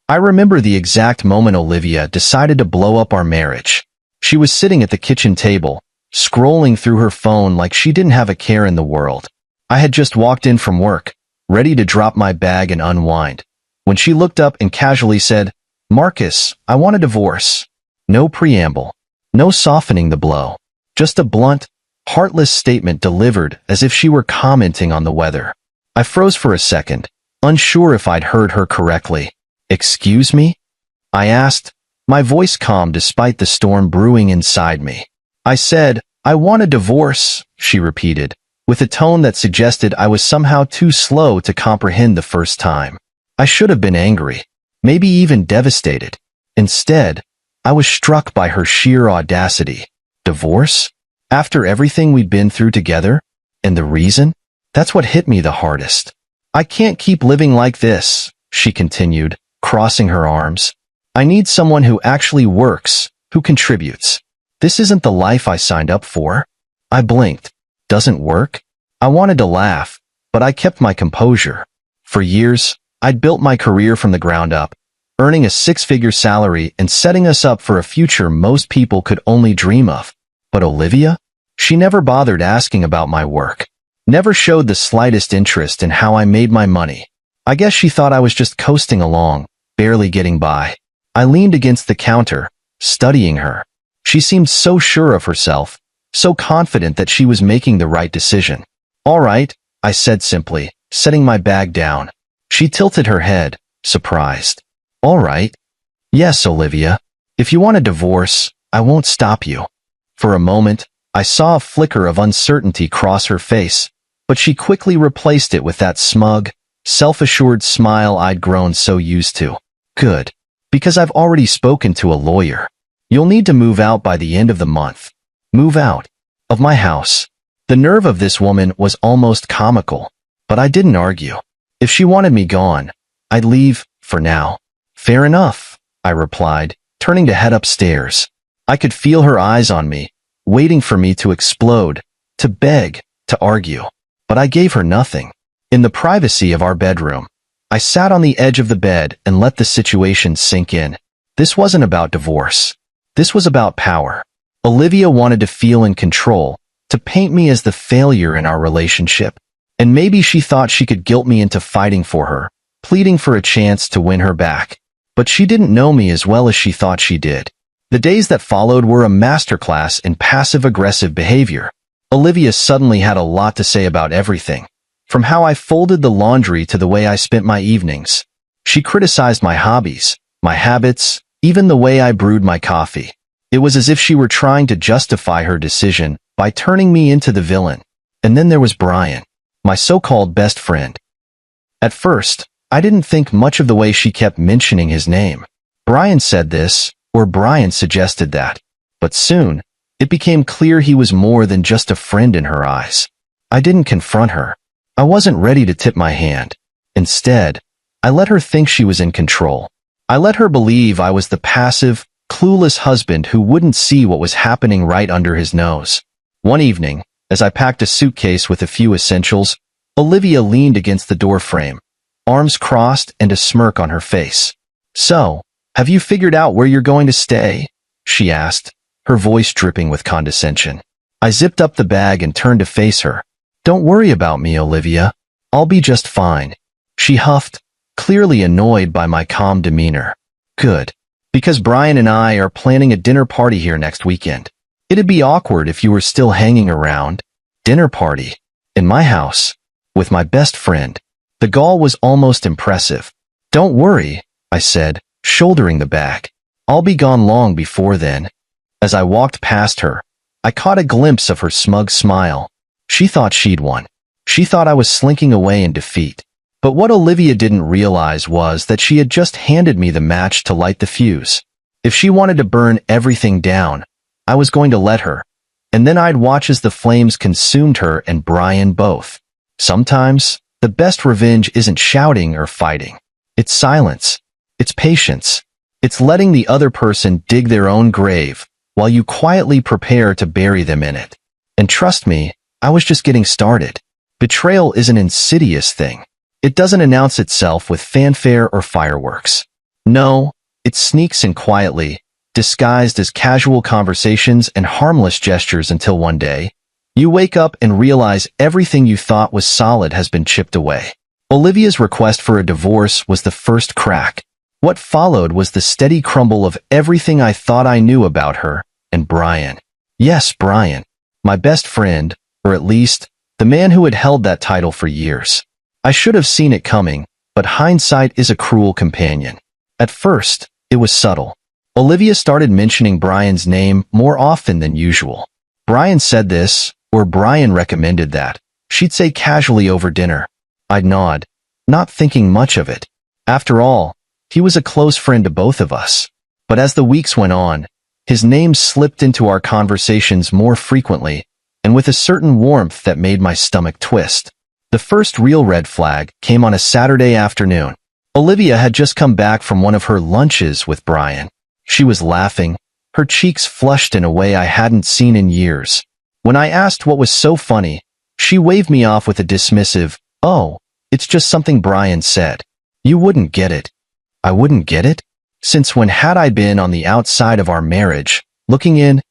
I remember the exact moment Olivia decided to blow up our marriage. She was sitting at the kitchen table, scrolling through her phone like she didn't have a care in the world. I had just walked in from work, ready to drop my bag and unwind, when she looked up and casually said, "Marcus, I want a divorce." No preamble, no softening the blow, just a blunt, heartless statement delivered as if she were commenting on the weather. I froze for a second, unsure if I'd heard her correctly. "Excuse me?" I asked, my voice calm despite the storm brewing inside me. "I said, I want a divorce," she repeated, with a tone that suggested I was somehow too slow to comprehend the first time. I should have been angry, maybe even devastated. Instead, I was struck by her sheer audacity. Divorce? After everything we'd been through together? And the reason? That's what hit me the hardest. "I can't keep living like this," she continued, crossing her arms. "I need someone who actually works, who contributes. This isn't the life I signed up for." I blinked. Doesn't work? I wanted to laugh, but I kept my composure. For years, I'd built my career from the ground up, earning a six-figure salary and setting us up for a future most people could only dream of. But Olivia? She never bothered asking about my work, never showed the slightest interest in how I made my money. I guess she thought I was just coasting along, barely getting by. I leaned against the counter, studying her. She seemed so sure of herself, so confident that she was making the right decision. "All right," I said simply, setting my bag down. She tilted her head, surprised. "All right. Yes, Olivia. If you want a divorce, I won't stop you." For a moment, I saw a flicker of uncertainty cross her face, but she quickly replaced it with that smug, self-assured smile I'd grown so used to. "Good. Because I've already spoken to a lawyer. You'll need to move out by the end of the month." Move out? Of my house? The nerve of this woman was almost comical, but I didn't argue. If she wanted me gone, I'd leave, for now. "Fair enough," I replied, turning to head upstairs. I could feel her eyes on me, waiting for me to explode, to beg, to argue. But I gave her nothing. In the privacy of our bedroom, I sat on the edge of the bed and let the situation sink in. This wasn't about divorce. This was about power. Olivia wanted to feel in control, to paint me as the failure in our relationship. And maybe she thought she could guilt me into fighting for her, pleading for a chance to win her back. But she didn't know me as well as she thought she did. The days that followed were a masterclass in passive-aggressive behavior. Olivia suddenly had a lot to say about everything, from how I folded the laundry to the way I spent my evenings. She criticized my hobbies, my habits, even the way I brewed my coffee. It was as if she were trying to justify her decision by turning me into the villain. And then there was Brian, my so-called best friend. At first, I didn't think much of the way she kept mentioning his name. Brian said this, or Brian suggested that. But soon, it became clear he was more than just a friend in her eyes. I didn't confront her. I wasn't ready to tip my hand. Instead, I let her think she was in control. I let her believe I was the passive, clueless husband who wouldn't see what was happening right under his nose. One evening, as I packed a suitcase with a few essentials, Olivia leaned against the doorframe, arms crossed and a smirk on her face. "So, have you figured out where you're going to stay?" she asked, her voice dripping with condescension. I zipped up the bag and turned to face her. "Don't worry about me, Olivia. I'll be just fine," she huffed, clearly annoyed by my calm demeanor. "Good. Because Brian and I are planning a dinner party here next weekend. It'd be awkward if you were still hanging around." Dinner party? In my house? With my best friend? The gall was almost impressive. "Don't worry," I said, shouldering the bag. "I'll be gone long before then." As I walked past her, I caught a glimpse of her smug smile. She thought she'd won. She thought I was slinking away in defeat. But what Olivia didn't realize was that she had just handed me the match to light the fuse. If she wanted to burn everything down, I was going to let her. And then I'd watch as the flames consumed her and Brian both. Sometimes, the best revenge isn't shouting or fighting. It's silence. It's patience. It's letting the other person dig their own grave while you quietly prepare to bury them in it. And trust me, I was just getting started. Betrayal is an insidious thing. It doesn't announce itself with fanfare or fireworks. No, it sneaks in quietly, disguised as casual conversations and harmless gestures until one day, you wake up and realize everything you thought was solid has been chipped away. Olivia's request for a divorce was the first crack. What followed was the steady crumble of everything I thought I knew about her and Brian. Yes, Brian. My best friend, or at least, the man who had held that title for years. I should have seen it coming, but hindsight is a cruel companion. At first, it was subtle. Olivia started mentioning Brian's name more often than usual. Brian said this, or Brian recommended that. She'd say casually over dinner. I'd nod, not thinking much of it. After all, he was a close friend to both of us. But as the weeks went on, his name slipped into our conversations more frequently, and with a certain warmth that made my stomach twist. The first real red flag came on a Saturday afternoon. Olivia had just come back from one of her lunches with Brian. She was laughing, her cheeks flushed in a way I hadn't seen in years. When I asked what was so funny, she waved me off with a dismissive, "Oh, it's just something Brian said." You wouldn't get it. I wouldn't get it? Since when had I been on the outside of our marriage, looking in?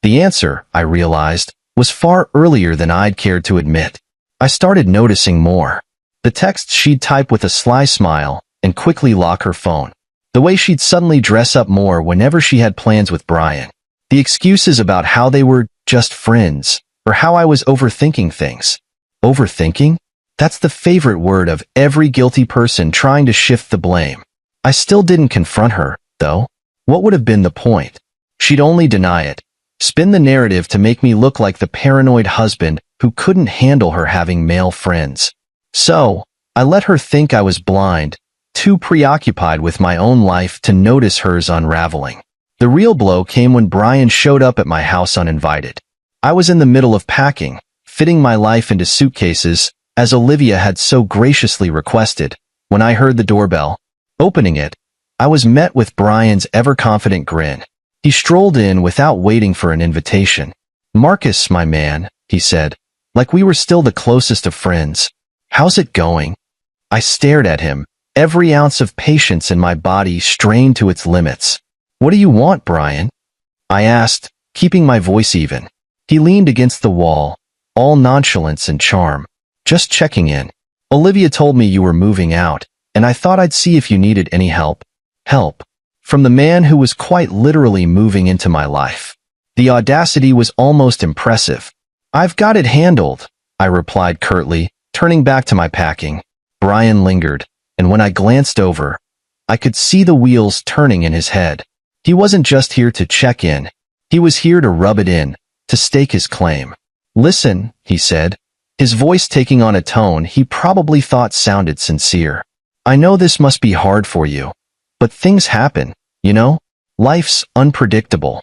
The answer, I realized, was far earlier than I'd cared to admit. I started noticing more. The texts she'd type with a sly smile and quickly lock her phone. The way she'd suddenly dress up more whenever she had plans with Brian. The excuses about how they were just friends, or how I was overthinking things. Overthinking? That's the favorite word of every guilty person trying to shift the blame. I still didn't confront her, though. What would have been the point? She'd only deny it, spin the narrative to make me look like the paranoid husband who couldn't handle her having male friends. So, I let her think I was blind, too preoccupied with my own life to notice hers unraveling. The real blow came when Brian showed up at my house uninvited. I was in the middle of packing, fitting my life into suitcases, as Olivia had so graciously requested, when I heard the doorbell. Opening it, I was met with Brian's ever-confident grin. He strolled in without waiting for an invitation. "Marcus, my man," he said, like we were still the closest of friends. "How's it going?" I stared at him, every ounce of patience in my body strained to its limits. "What do you want, Brian?" I asked, keeping my voice even. He leaned against the wall, all nonchalance and charm. "Just checking in. Olivia told me you were moving out, and I thought I'd see if you needed any help." Help. From the man who was quite literally moving into my life. The audacity was almost impressive. "I've got it handled," I replied curtly, turning back to my packing. Brian lingered, and when I glanced over, I could see the wheels turning in his head. He wasn't just here to check in. He was here to rub it in, to stake his claim. "Listen," he said, his voice taking on a tone he probably thought sounded sincere. "I know this must be hard for you, but things happen, you know? Life's unpredictable."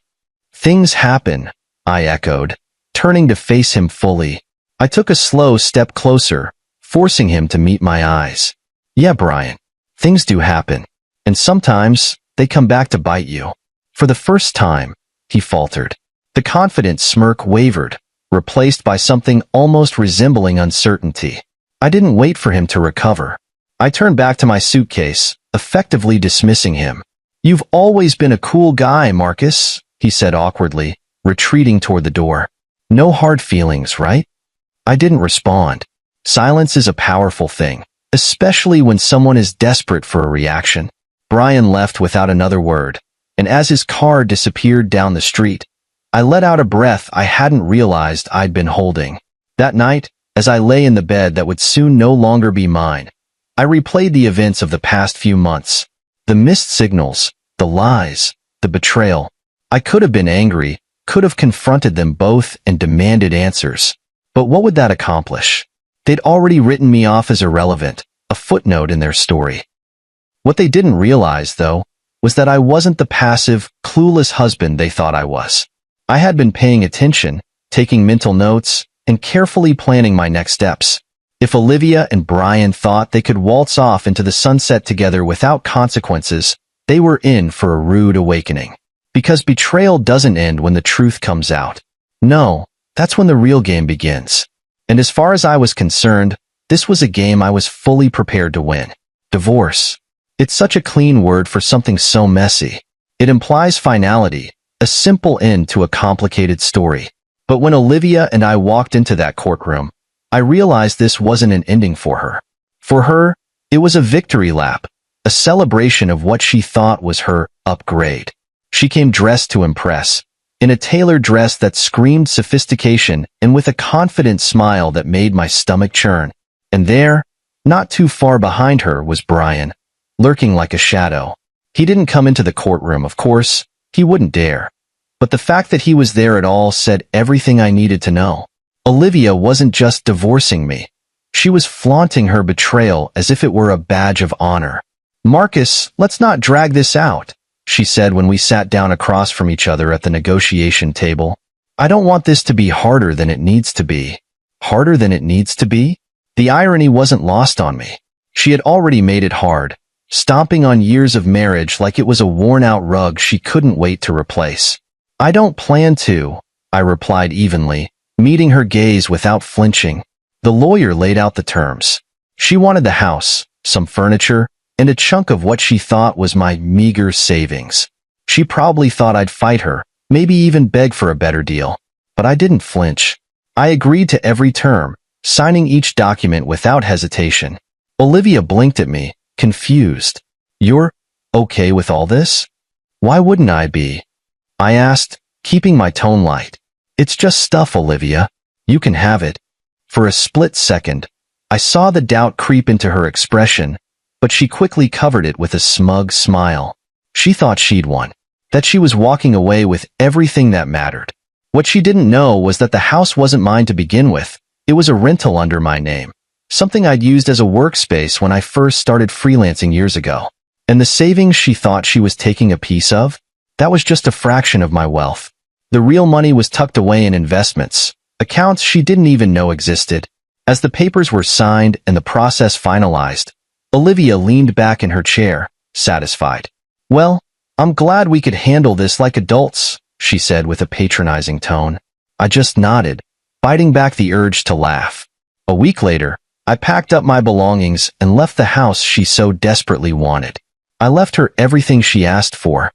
"Things happen," I echoed, turning to face him fully. I took a slow step closer, forcing him to meet my eyes. "Yeah, Brian, things do happen, and sometimes they come back to bite you." "For the first time," he faltered. The confident smirk wavered, replaced by something almost resembling uncertainty. I didn't wait for him to recover. I turned back to my suitcase, effectively dismissing him. "You've always been a cool guy, Marcus," he said awkwardly, retreating toward the door. "No hard feelings, right?" I didn't respond. Silence is a powerful thing, especially when someone is desperate for a reaction. Brian left without another word, and as his car disappeared down the street, I let out a breath I hadn't realized I'd been holding. That night, as I lay in the bed that would soon no longer be mine, I replayed the events of the past few months. The missed signals, the lies, the betrayal. I could have been angry, could have confronted them both and demanded answers. But what would that accomplish? They'd already written me off as irrelevant, a footnote in their story. What they didn't realize, though, was that I wasn't the passive, clueless husband they thought I was. I had been paying attention, taking mental notes, and carefully planning my next steps. If Olivia and Brian thought they could waltz off into the sunset together without consequences, they were in for a rude awakening. Because betrayal doesn't end when the truth comes out. No, that's when the real game begins. And as far as I was concerned, this was a game I was fully prepared to win. Divorce. It's such a clean word for something so messy. It implies finality, a simple end to a complicated story. But when Olivia and I walked into that courtroom, I realized this wasn't an ending for her. For her, it was a victory lap, a celebration of what she thought was her upgrade. She came dressed to impress, in a tailored dress that screamed sophistication and with a confident smile that made my stomach churn. And there, not too far behind her, was Brian, lurking like a shadow. He didn't come into the courtroom, of course. He wouldn't dare. But the fact that he was there at all said everything I needed to know. Olivia wasn't just divorcing me. She was flaunting her betrayal as if it were a badge of honor. "Marcus, let's not drag this out," she said when we sat down across from each other at the negotiation table. "I don't want this to be harder than it needs to be." Harder than it needs to be? The irony wasn't lost on me. She had already made it hard, stomping on years of marriage like it was a worn-out rug she couldn't wait to replace. "I don't plan to," I replied evenly, meeting her gaze without flinching. The lawyer laid out the terms. She wanted the house, some furniture, and a chunk of what she thought was my meager savings. She probably thought I'd fight her, maybe even beg for a better deal. But I didn't flinch. I agreed to every term, signing each document without hesitation. Olivia blinked at me, confused. "You're okay with all this?" "Why wouldn't I be?" I asked, keeping my tone light. "It's just stuff, Olivia. You can have it." For a split second, I saw the doubt creep into her expression, but she quickly covered it with a smug smile. She thought she'd won, that she was walking away with everything that mattered. What she didn't know was that the house wasn't mine to begin with. It was a rental under my name, something I'd used as a workspace when I first started freelancing years ago. And the savings she thought she was taking a piece of? That was just a fraction of my wealth. The real money was tucked away in investments, accounts she didn't even know existed. As the papers were signed and the process finalized, Olivia leaned back in her chair, satisfied. "Well, I'm glad we could handle this like adults," she said with a patronizing tone. I just nodded, fighting back the urge to laugh. A week later, I packed up my belongings and left the house she so desperately wanted. I left her everything she asked for.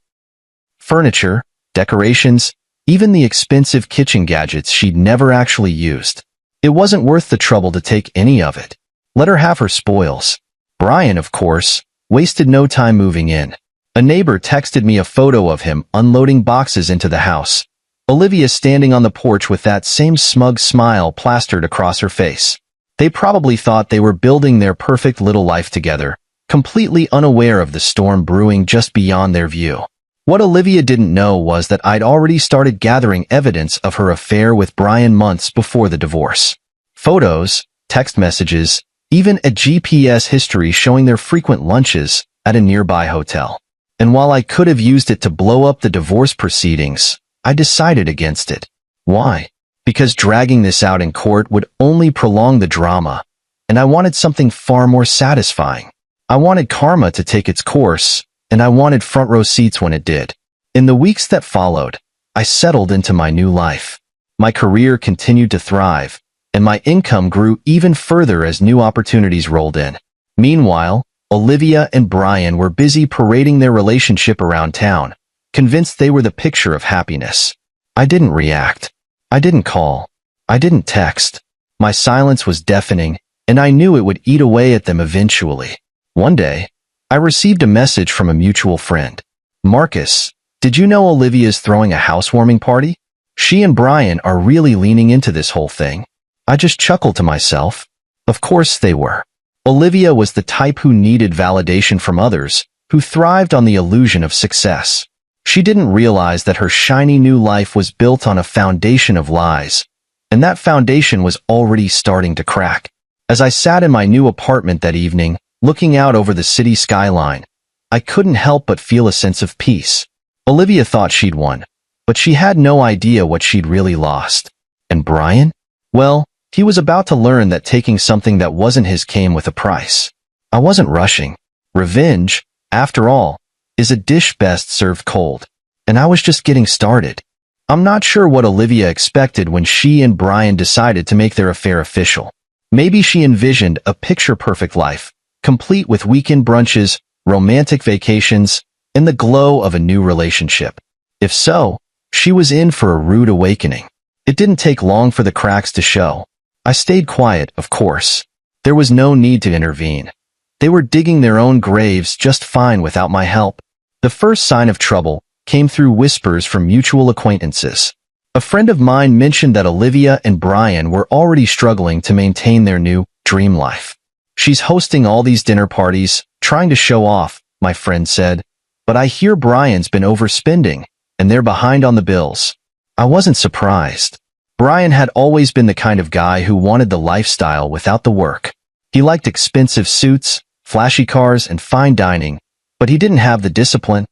Furniture, decorations, even the expensive kitchen gadgets she'd never actually used. It wasn't worth the trouble to take any of it. Let her have her spoils. Brian, of course, wasted no time moving in. A neighbor texted me a photo of him unloading boxes into the house. Olivia standing on the porch with that same smug smile plastered across her face. They probably thought they were building their perfect little life together, completely unaware of the storm brewing just beyond their view. What Olivia didn't know was that I'd already started gathering evidence of her affair with Brian months before the divorce. Photos, text messages, even a GPS history showing their frequent lunches at a nearby hotel. And while I could have used it to blow up the divorce proceedings, I decided against it. Why? Because dragging this out in court would only prolong the drama, and I wanted something far more satisfying. I wanted karma to take its course, and I wanted front row seats when it did. In the weeks that followed, I settled into my new life. My career continued to thrive, and my income grew even further as new opportunities rolled in. Meanwhile, Olivia and Brian were busy parading their relationship around town, convinced they were the picture of happiness. I didn't react. I didn't call. I didn't text. My silence was deafening, and I knew it would eat away at them eventually. One day, I received a message from a mutual friend. "Marcus, did you know Olivia's throwing a housewarming party? She and Brian are really leaning into this whole thing." I just chuckled to myself. Of course they were. Olivia was the type who needed validation from others, who thrived on the illusion of success. She didn't realize that her shiny new life was built on a foundation of lies, and that foundation was already starting to crack. As I sat in my new apartment that evening, looking out over the city skyline, I couldn't help but feel a sense of peace. Olivia thought she'd won, but she had no idea what she'd really lost. And Brian? Well, he was about to learn that taking something that wasn't his came with a price. I wasn't rushing. Revenge, after all, is a dish best served cold, and I was just getting started. I'm not sure what Olivia expected when she and Brian decided to make their affair official. Maybe she envisioned a picture-perfect life, complete with weekend brunches, romantic vacations, and the glow of a new relationship. If so, she was in for a rude awakening. It didn't take long for the cracks to show. I stayed quiet, of course. There was no need to intervene. They were digging their own graves just fine without my help. The first sign of trouble came through whispers from mutual acquaintances. A friend of mine mentioned that Olivia and Brian were already struggling to maintain their new dream life. She's hosting all these dinner parties, trying to show off, my friend said. But I hear Brian's been overspending, and they're behind on the bills. I wasn't surprised. Brian had always been the kind of guy who wanted the lifestyle without the work. He liked expensive suits, flashy cars, and fine dining, but he didn't have the discipline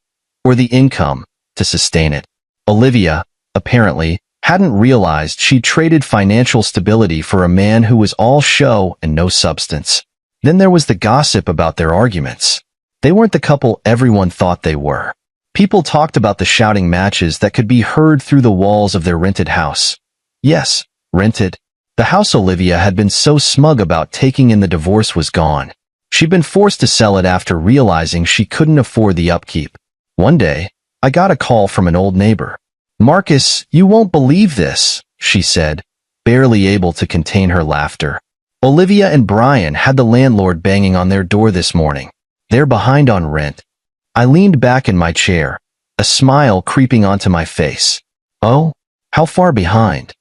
or the income to sustain it. Olivia, apparently, hadn't realized she'd traded financial stability for a man who was all show and no substance. Then there was the gossip about their arguments. They weren't the couple everyone thought they were. People talked about the shouting matches that could be heard through the walls of their rented house. Yes, rented. The house Olivia had been so smug about taking in the divorce was gone. She'd been forced to sell it after realizing she couldn't afford the upkeep. One day, I got a call from an old neighbor. "Marcus, you won't believe this," she said, barely able to contain her laughter. "Olivia and Brian had the landlord banging on their door this morning. They're behind on rent." I leaned back in my chair, a smile creeping onto my face. "Oh? How far behind?"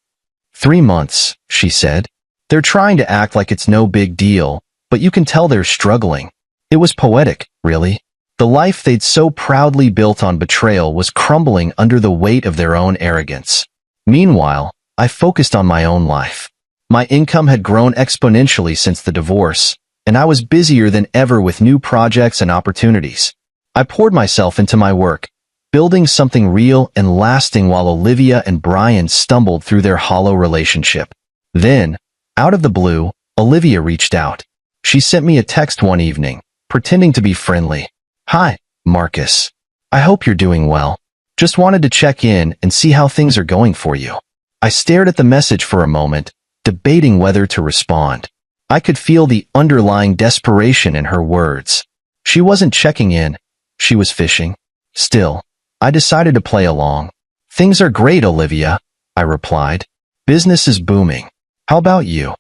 3 months, she said. "They're trying to act like it's no big deal, but you can tell they're struggling." It was poetic, really. The life they'd so proudly built on betrayal was crumbling under the weight of their own arrogance. Meanwhile, I focused on my own life. My income had grown exponentially since the divorce, and I was busier than ever with new projects and opportunities. I poured myself into my work, building something real and lasting while Olivia and Brian stumbled through their hollow relationship. Then, out of the blue, Olivia reached out. She sent me a text one evening, pretending to be friendly. "Hi, Marcus. I hope you're doing well. Just wanted to check in and see how things are going for you." I stared at the message for a moment, debating whether to respond. I could feel the underlying desperation in her words. She wasn't checking in. She was fishing. Still, I decided to play along. "Things are great, Olivia," I replied. "Business is booming. How about you?"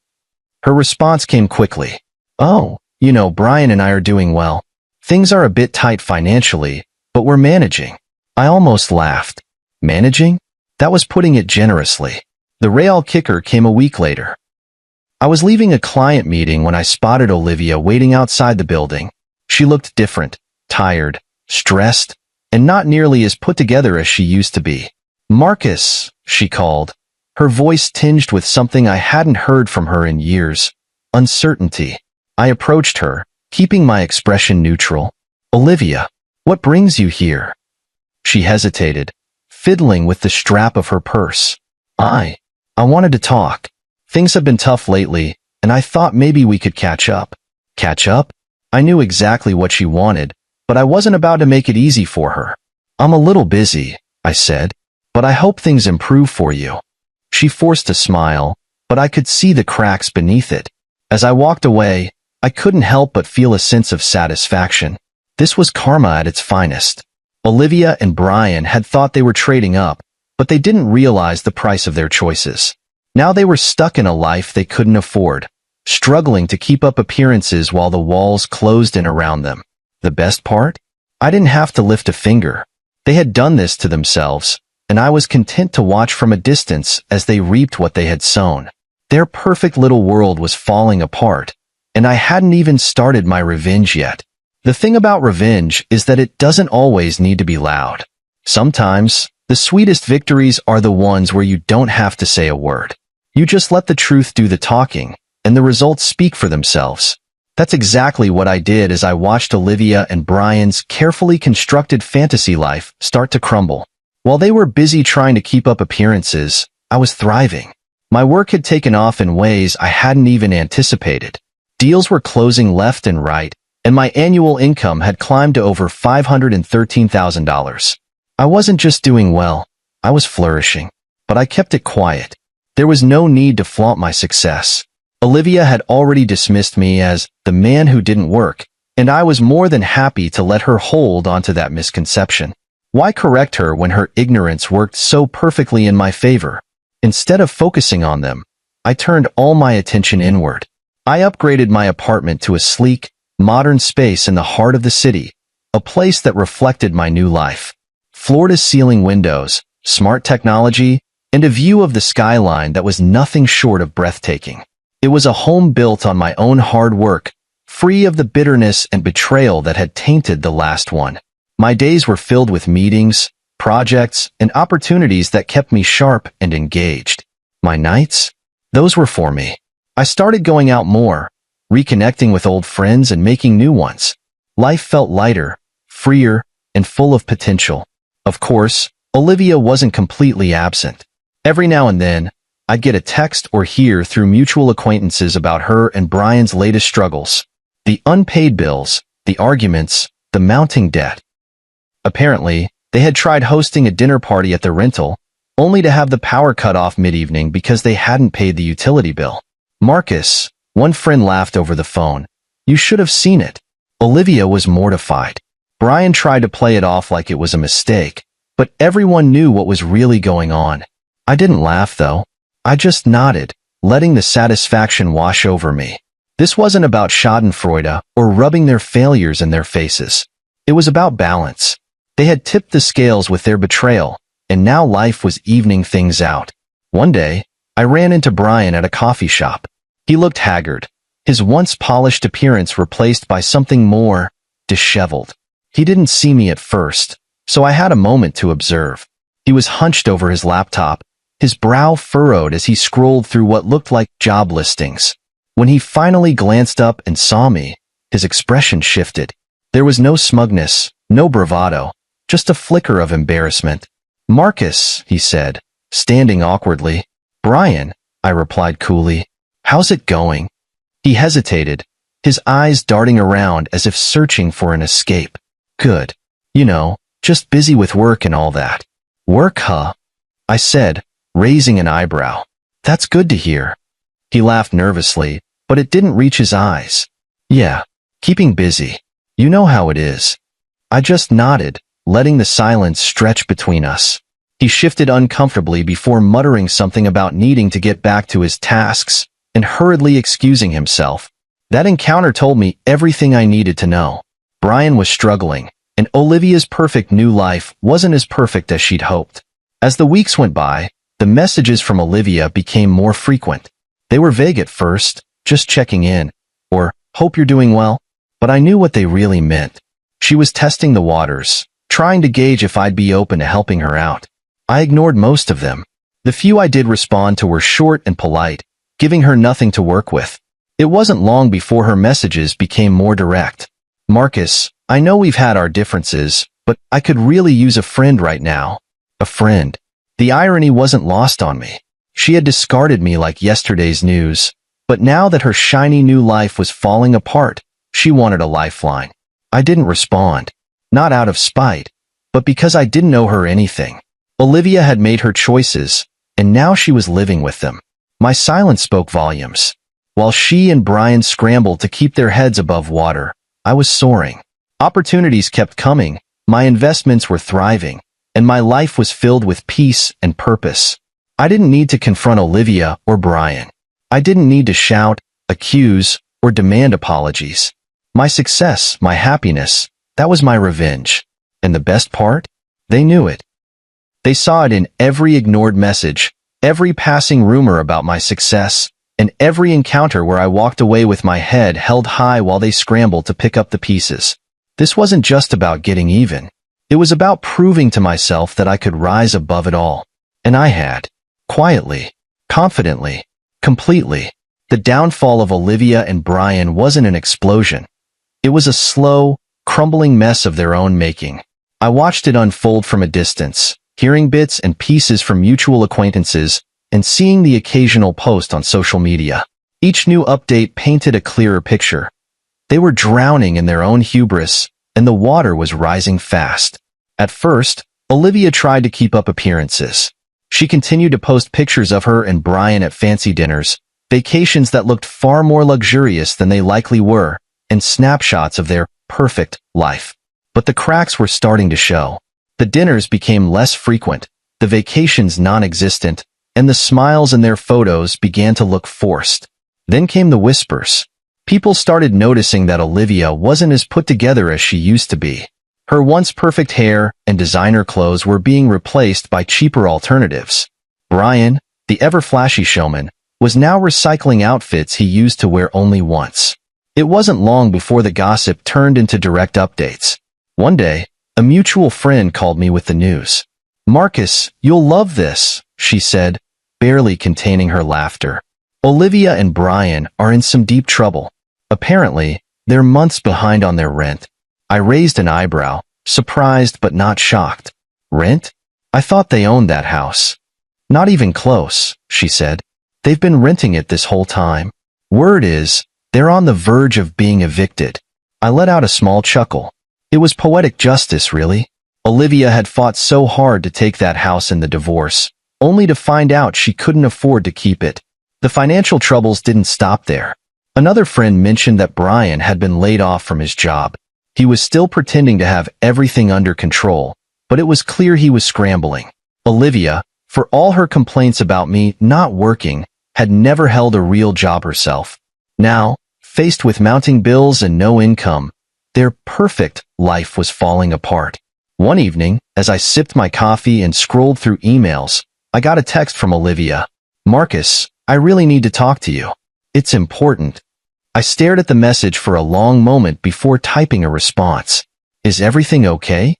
Her response came quickly. "Oh, Brian and I are doing well. Things are a bit tight financially, but we're managing." I almost laughed. Managing? That was putting it generously. The real kicker came a week later. I was leaving a client meeting when I spotted Olivia waiting outside the building. She looked different, tired, stressed, and not nearly as put together as she used to be. "Marcus," she called, her voice tinged with something I hadn't heard from her in years: uncertainty. I approached her, keeping my expression neutral. "Olivia, what brings you here?" She hesitated, fiddling with the strap of her purse. I wanted to talk. Things have been tough lately, and I thought maybe we could catch up." Catch up? I knew exactly what she wanted, but I wasn't about to make it easy for her. "I'm a little busy," I said, "but I hope things improve for you." She forced a smile, but I could see the cracks beneath it. As I walked away, I couldn't help but feel a sense of satisfaction. This was karma at its finest. Olivia and Brian had thought they were trading up, but they didn't realize the price of their choices. Now they were stuck in a life they couldn't afford, struggling to keep up appearances while the walls closed in around them. The best part? I didn't have to lift a finger. They had done this to themselves, and I was content to watch from a distance as they reaped what they had sown. Their perfect little world was falling apart, and I hadn't even started my revenge yet. The thing about revenge is that it doesn't always need to be loud. Sometimes, the sweetest victories are the ones where you don't have to say a word. You just let the truth do the talking, and the results speak for themselves. That's exactly what I did as I watched Olivia and Brian's carefully constructed fantasy life start to crumble. While they were busy trying to keep up appearances, I was thriving. My work had taken off in ways I hadn't even anticipated. Deals were closing left and right, and my annual income had climbed to over $513,000. I wasn't just doing well, I was flourishing. But I kept it quiet. There was no need to flaunt my success. Olivia had already dismissed me as the man who didn't work, and I was more than happy to let her hold onto that misconception. Why correct her when her ignorance worked so perfectly in my favor? Instead of focusing on them, I turned all my attention inward. I upgraded my apartment to a sleek, modern space in the heart of the city, a place that reflected my new life. Floor-to-ceiling windows, smart technology, and a view of the skyline that was nothing short of breathtaking. It was a home built on my own hard work, free of the bitterness and betrayal that had tainted the last one. My days were filled with meetings, projects, and opportunities that kept me sharp and engaged. My nights? Those were for me. I started going out more, reconnecting with old friends and making new ones. Life felt lighter, freer, and full of potential. Of course, Olivia wasn't completely absent. Every now and then, I'd get a text or hear through mutual acquaintances about her and Brian's latest struggles. The unpaid bills, the arguments, the mounting debt. Apparently, they had tried hosting a dinner party at the rental, only to have the power cut off mid-evening because they hadn't paid the utility bill. Marcus, one friend laughed over the phone. You should have seen it. Olivia was mortified. Brian tried to play it off like it was a mistake, but everyone knew what was really going on. I didn't laugh, though. I just nodded, letting the satisfaction wash over me. This wasn't about schadenfreude or rubbing their failures in their faces. It was about balance. They had tipped the scales with their betrayal, and now life was evening things out. One day, I ran into Brian at a coffee shop. He looked haggard, his once polished appearance replaced by something more disheveled. He didn't see me at first, so I had a moment to observe. He was hunched over his laptop, his brow furrowed as he scrolled through what looked like job listings. When he finally glanced up and saw me, his expression shifted. There was no smugness, no bravado, just a flicker of embarrassment. Marcus, he said, standing awkwardly. Brian, I replied coolly. How's it going? He hesitated, his eyes darting around as if searching for an escape. Good. You know, just busy with work and all that. Work, huh? I said, raising an eyebrow. That's good to hear. He laughed nervously, but it didn't reach his eyes. Yeah, keeping busy. You know how it is. I just nodded, letting the silence stretch between us. He shifted uncomfortably before muttering something about needing to get back to his tasks and hurriedly excusing himself. That encounter told me everything I needed to know. Brian was struggling, and Olivia's perfect new life wasn't as perfect as she'd hoped. As the weeks went by, the messages from Olivia became more frequent. They were vague at first, just checking in, or, hope you're doing well, but I knew what they really meant. She was testing the waters, trying to gauge if I'd be open to helping her out. I ignored most of them. The few I did respond to were short and polite, giving her nothing to work with. It wasn't long before her messages became more direct. Marcus, I know we've had our differences, but I could really use a friend right now. A friend. The irony wasn't lost on me. She had discarded me like yesterday's news, but now that her shiny new life was falling apart, she wanted a lifeline. I didn't respond. Not out of spite, but because I didn't owe her anything. Olivia had made her choices, and now she was living with them. My silence spoke volumes. While she and Brian scrambled to keep their heads above water, I was soaring. Opportunities kept coming, my investments were thriving, and my life was filled with peace and purpose. I didn't need to confront Olivia or Brian. I didn't need to shout, accuse, or demand apologies. My success, my happiness, that was my revenge. And the best part? They knew it. They saw it in every ignored message, every passing rumor about my success, and every encounter where I walked away with my head held high while they scrambled to pick up the pieces. This wasn't just about getting even. It was about proving to myself that I could rise above it all. And I had. Quietly. Confidently. Completely. The downfall of Olivia and Brian wasn't an explosion. It was a slow, crumbling mess of their own making. I watched it unfold from a distance, hearing bits and pieces from mutual acquaintances, and seeing the occasional post on social media. Each new update painted a clearer picture. They were drowning in their own hubris, and the water was rising fast. At first, Olivia tried to keep up appearances. She continued to post pictures of her and Brian at fancy dinners, vacations that looked far more luxurious than they likely were, and snapshots of their perfect life. But the cracks were starting to show. The dinners became less frequent, the vacations non-existent, and the smiles in their photos began to look forced. Then came the whispers. People started noticing that Olivia wasn't as put together as she used to be. Her once perfect hair and designer clothes were being replaced by cheaper alternatives. Brian, the ever-flashy showman, was now recycling outfits he used to wear only once. It wasn't long before the gossip turned into direct updates. One day, a mutual friend called me with the news. "Marcus, you'll love this," she said, barely containing her laughter. "Olivia and Brian are in some deep trouble. Apparently, they're months behind on their rent." I raised an eyebrow, surprised but not shocked. "Rent? I thought they owned that house." "Not even close," she said. "They've been renting it this whole time. Word is, they're on the verge of being evicted." I let out a small chuckle. It was poetic justice, really. Olivia had fought so hard to take that house in the divorce, only to find out she couldn't afford to keep it. The financial troubles didn't stop there. Another friend mentioned that Brian had been laid off from his job. He was still pretending to have everything under control, but it was clear he was scrambling. Olivia, for all her complaints about me not working, had never held a real job herself. Now, faced with mounting bills and no income, their perfect life was falling apart. One evening, as I sipped my coffee and scrolled through emails, I got a text from Olivia. "Marcus, I really need to talk to you. It's important." I stared at the message for a long moment before typing a response. "Is everything okay?"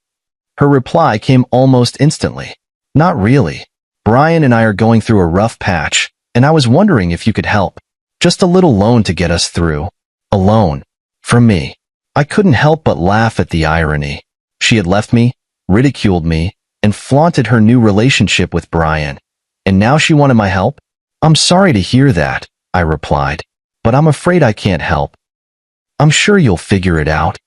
Her reply came almost instantly. "Not really. Brian and I are going through a rough patch, and I was wondering if you could help. Just a little loan to get us through." A loan? From me. I couldn't help but laugh at the irony. She had left me, ridiculed me, and flaunted her new relationship with Brian. And now she wanted my help? "I'm sorry to hear that," I replied, "but I'm afraid I can't help." "I'm sure you'll figure it out."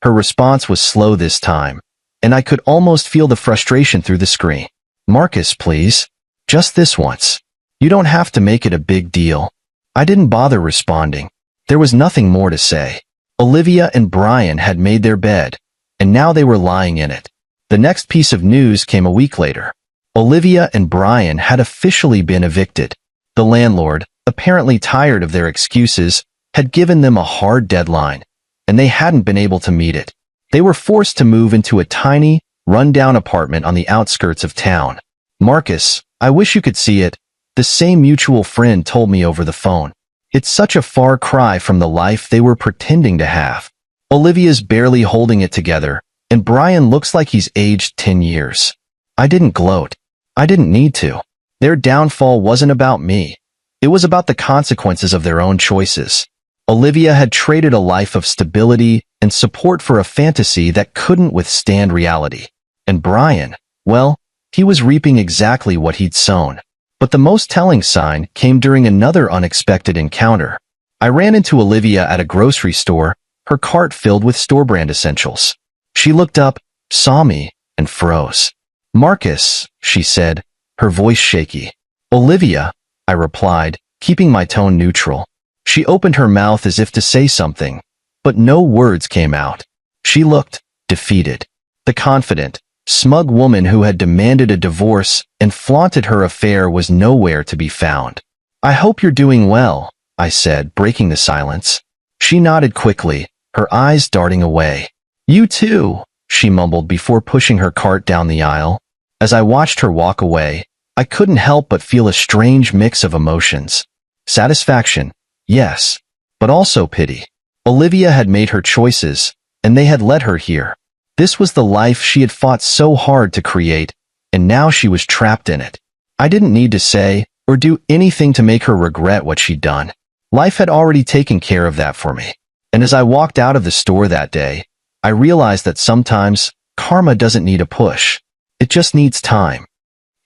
Her response was slow this time, and I could almost feel the frustration through the screen. "Marcus, please. Just this once. You don't have to make it a big deal." I didn't bother responding. There was nothing more to say. Olivia and Brian had made their bed, and now they were lying in it. The next piece of news came a week later. Olivia and Brian had officially been evicted. The landlord, apparently tired of their excuses, had given them a hard deadline, and they hadn't been able to meet it. They were forced to move into a tiny, run-down apartment on the outskirts of town. "Marcus, I wish you could see it," the same mutual friend told me over the phone. "It's such a far cry from the life they were pretending to have. Olivia's barely holding it together, and Brian looks like he's aged 10 years. I didn't gloat. I didn't need to. Their downfall wasn't about me. It was about the consequences of their own choices. Olivia had traded a life of stability and support for a fantasy that couldn't withstand reality. And Brian, well, he was reaping exactly what he'd sown. But the most telling sign came during another unexpected encounter. I ran into Olivia at a grocery store, her cart filled with store-brand essentials. She looked up, saw me, and froze. "Marcus," she said, her voice shaky. "Olivia," I replied, keeping my tone neutral. She opened her mouth as if to say something, but no words came out. She looked defeated. The confident, smug woman who had demanded a divorce and flaunted her affair was nowhere to be found. "I hope you're doing well," I said, breaking the silence. She nodded quickly, her eyes darting away. "You too," she mumbled before pushing her cart down the aisle. As I watched her walk away, I couldn't help but feel a strange mix of emotions. Satisfaction, yes, but also pity. Olivia had made her choices, and they had led her here. This was the life she had fought so hard to create, and now she was trapped in it. I didn't need to say or do anything to make her regret what she'd done. Life had already taken care of that for me. And as I walked out of the store that day, I realized that sometimes karma doesn't need a push. It just needs time.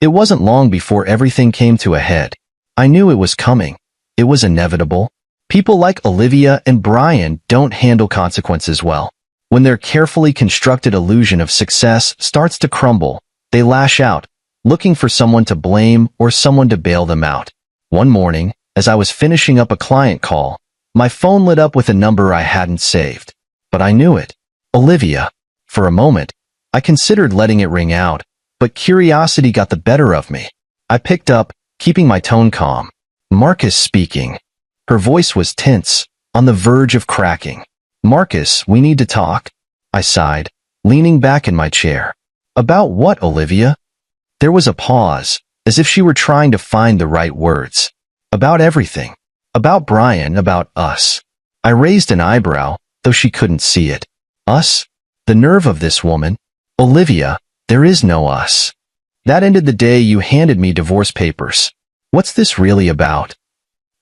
It wasn't long before everything came to a head. I knew it was coming. It was inevitable. People like Olivia and Brian don't handle consequences well. When their carefully constructed illusion of success starts to crumble, they lash out, looking for someone to blame or someone to bail them out. One morning, as I was finishing up a client call, My phone lit up with a number I hadn't saved. But I knew it. Olivia. For a moment, I considered letting it ring out, but curiosity got the better of me. I picked up, keeping my tone calm. Marcus speaking. Her voice was tense, on the verge of cracking. Marcus, we need to talk. I sighed, leaning back in my chair. About what, Olivia? There was a pause, as if she were trying to find the right words. About everything. About Brian, about us. I raised an eyebrow, though she couldn't see it. Us? The nerve of this woman. Olivia, there is no us. That ended the day you handed me divorce papers. What's this really about?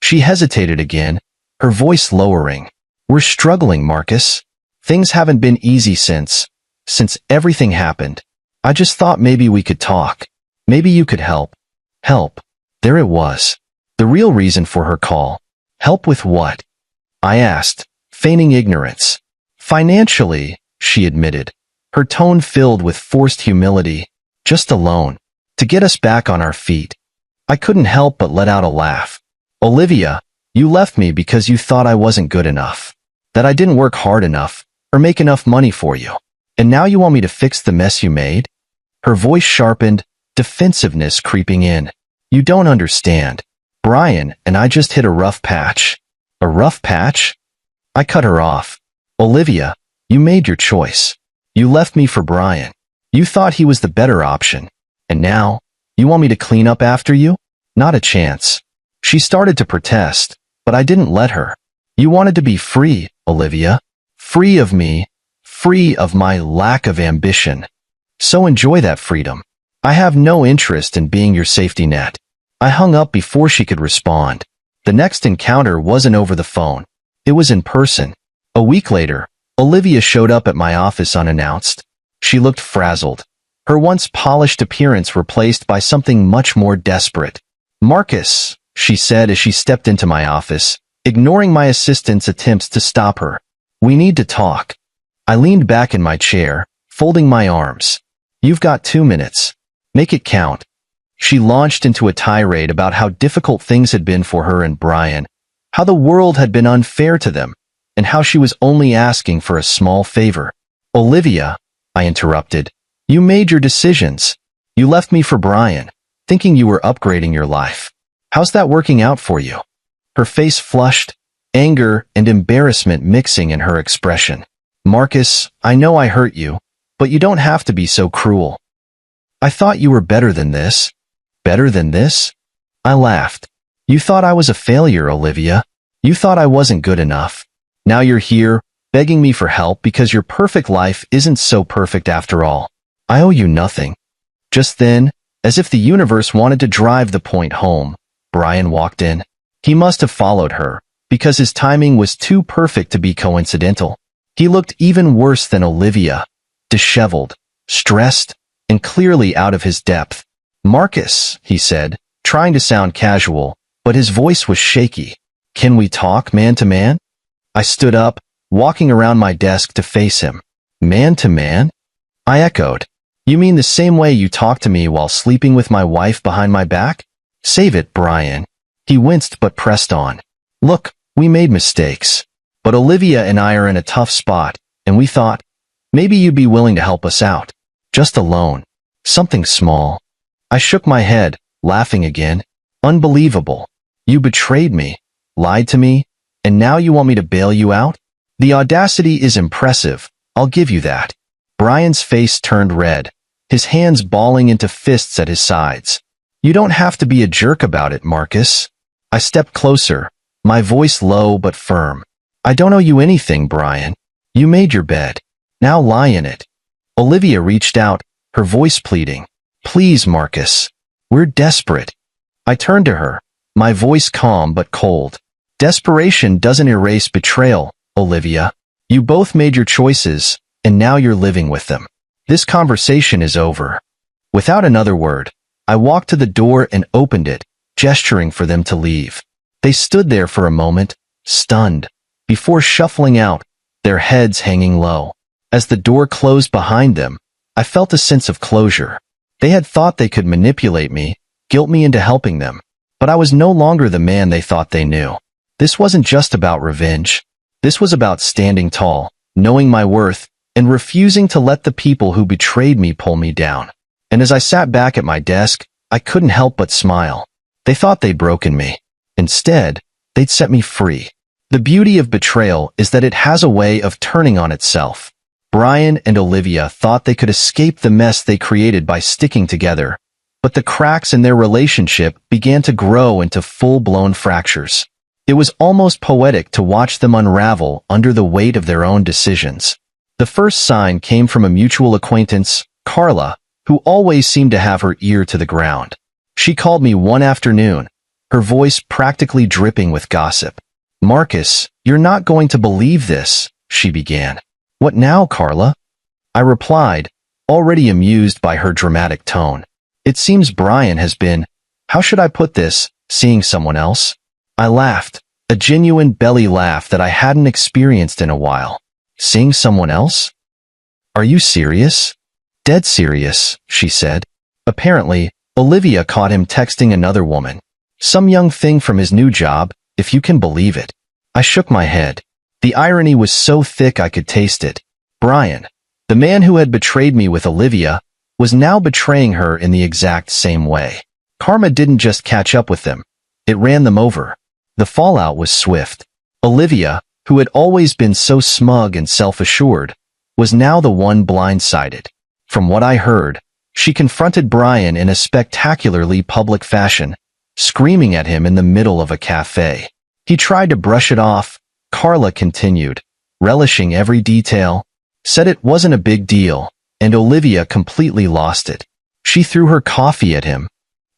She hesitated again, her voice lowering. We're struggling, Marcus. Things haven't been easy since everything happened. I just thought maybe we could talk. Maybe you could help. Help. There it was. The real reason for her call. Help with what? I asked, feigning ignorance. Financially, she admitted, her tone filled with forced humility. Just a loan. To get us back on our feet. I couldn't help but let out a laugh. Olivia, you left me because you thought I wasn't good enough. That I didn't work hard enough, or make enough money for you. And now you want me to fix the mess you made? Her voice sharpened, defensiveness creeping in. You don't understand. Brian and I just hit a rough patch. A rough patch? I cut her off. Olivia, you made your choice. You left me for Brian. You thought he was the better option. And now, you want me to clean up after you? Not a chance. She started to protest, but I didn't let her. You wanted to be free, Olivia. Free of me. Free of my lack of ambition. So enjoy that freedom. I have no interest in being your safety net. I hung up before she could respond. The next encounter wasn't over the phone. It was in person. A week later, Olivia showed up at my office unannounced. She looked frazzled. Her once polished appearance replaced by something much more desperate. Marcus, she said as she stepped into my office, ignoring my assistant's attempts to stop her. We need to talk. I leaned back in my chair, folding my arms. You've got 2 minutes. Make it count. She launched into a tirade about how difficult things had been for her and Brian, how the world had been unfair to them, and how she was only asking for a small favor. Olivia, I interrupted, you made your decisions. You left me for Brian, thinking you were upgrading your life. How's that working out for you? Her face flushed, anger and embarrassment mixing in her expression. Marcus, I know I hurt you, but you don't have to be so cruel. I thought you were better than this. Better than this? I laughed. You thought I was a failure, Olivia. You thought I wasn't good enough. Now you're here, begging me for help because your perfect life isn't so perfect after all. I owe you nothing. Just then, as if the universe wanted to drive the point home, Brian walked in. He must have followed her, because his timing was too perfect to be coincidental. He looked even worse than Olivia, disheveled, stressed, and clearly out of his depth. Marcus, he said, trying to sound casual, but his voice was shaky. Can we talk man to man? I stood up, walking around my desk to face him. Man to man? I echoed. You mean the same way you talked to me while sleeping with my wife behind my back? Save it, Brian. He winced but pressed on. Look, we made mistakes. But Olivia and I are in a tough spot, and we thought, maybe you'd be willing to help us out. Just a loan. Something small. I shook my head, laughing again. Unbelievable. You betrayed me, lied to me, and now you want me to bail you out? The audacity is impressive, I'll give you that. Brian's face turned red, his hands balling into fists at his sides. You don't have to be a jerk about it, Marcus. I stepped closer, my voice low but firm. I don't owe you anything, Brian. You made your bed. Now lie in it. Olivia reached out, her voice pleading. Please, Marcus. We're desperate. I turned to her, my voice calm but cold. Desperation doesn't erase betrayal, Olivia. You both made your choices, and now you're living with them. This conversation is over. Without another word, I walked to the door and opened it, gesturing for them to leave. They stood there for a moment, stunned, before shuffling out, their heads hanging low. As the door closed behind them, I felt a sense of closure. They had thought they could manipulate me, guilt me into helping them, but I was no longer the man they thought they knew. This wasn't just about revenge. This was about standing tall, knowing my worth, and refusing to let the people who betrayed me pull me down. And as I sat back at my desk, I couldn't help but smile. They thought they'd broken me. Instead, they'd set me free. The beauty of betrayal is that it has a way of turning on itself. Brian and Olivia thought they could escape the mess they created by sticking together, but the cracks in their relationship began to grow into full-blown fractures. It was almost poetic to watch them unravel under the weight of their own decisions. The first sign came from a mutual acquaintance, Carla, who always seemed to have her ear to the ground. She called me one afternoon, her voice practically dripping with gossip. "Marcus, you're not going to believe this," she began. "What now, Carla?" I replied, already amused by her dramatic tone. "It seems Brian has been, how should I put this, seeing someone else?" I laughed, a genuine belly laugh that I hadn't experienced in a while. "Seeing someone else? Are you serious?" "Dead serious," she said. Apparently, Olivia caught him texting another woman. Some young thing from his new job, if you can believe it. I shook my head. The irony was so thick I could taste it. Brian, the man who had betrayed me with Olivia, was now betraying her in the exact same way. Karma didn't just catch up with them. It ran them over. The fallout was swift. Olivia, who had always been so smug and self-assured, was now the one blindsided. From what I heard, she confronted Brian in a spectacularly public fashion, screaming at him in the middle of a cafe. He tried to brush it off. Carla continued, relishing every detail, said it wasn't a big deal, and Olivia completely lost it. She threw her coffee at him.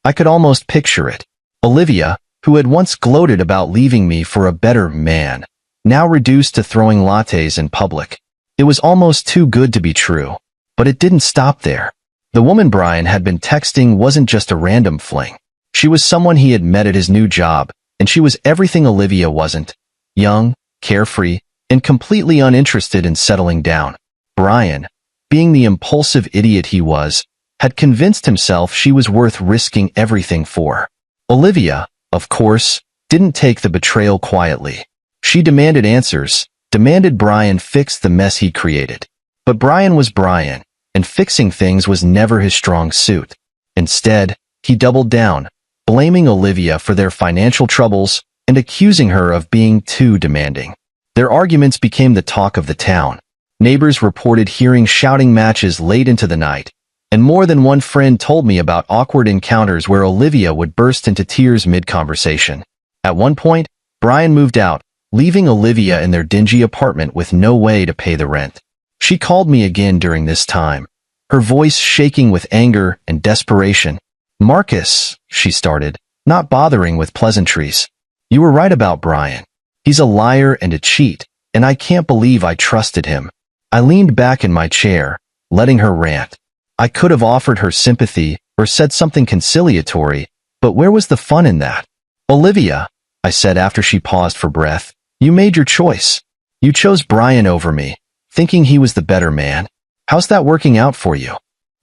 I could almost picture it. Olivia, who had once gloated about leaving me for a better man, now reduced to throwing lattes in public. It was almost too good to be true. But it didn't stop there. The woman Brian had been texting wasn't just a random fling. She was someone he had met at his new job, and she was everything Olivia wasn't. Young, carefree, and completely uninterested in settling down. Brian, being the impulsive idiot he was, had convinced himself she was worth risking everything for. Olivia, of course, didn't take the betrayal quietly. She demanded answers, demanded Brian fix the mess he created. But Brian was Brian, and fixing things was never his strong suit. Instead, he doubled down, blaming Olivia for their financial troubles and accusing her of being too demanding. Their arguments became the talk of the town. Neighbors reported hearing shouting matches late into the night, and more than one friend told me about awkward encounters where Olivia would burst into tears mid-conversation. At one point, Brian moved out, leaving Olivia in their dingy apartment with no way to pay the rent. She called me again during this time, her voice shaking with anger and desperation. "Marcus," she started, not bothering with pleasantries. "You were right about Brian. He's a liar and a cheat, and I can't believe I trusted him." I leaned back in my chair, letting her rant. I could have offered her sympathy or said something conciliatory, but where was the fun in that? "Olivia," I said after she paused for breath, "you made your choice. You chose Brian over me, thinking he was the better man. How's that working out for you?"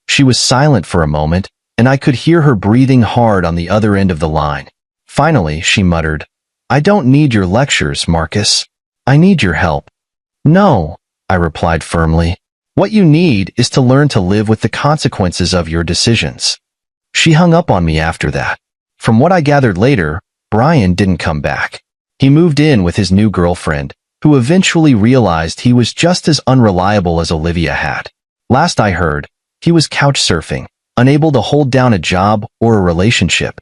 She was silent for a moment, and I could hear her breathing hard on the other end of the line. Finally, she muttered, "I don't need your lectures, Marcus. I need your help." "No," I replied firmly. "What you need is to learn to live with the consequences of your decisions." She hung up on me after that. From what I gathered later, Brian didn't come back. He moved in with his new girlfriend, who eventually realized he was just as unreliable as Olivia had. Last I heard, he was couch surfing, unable to hold down a job or a relationship.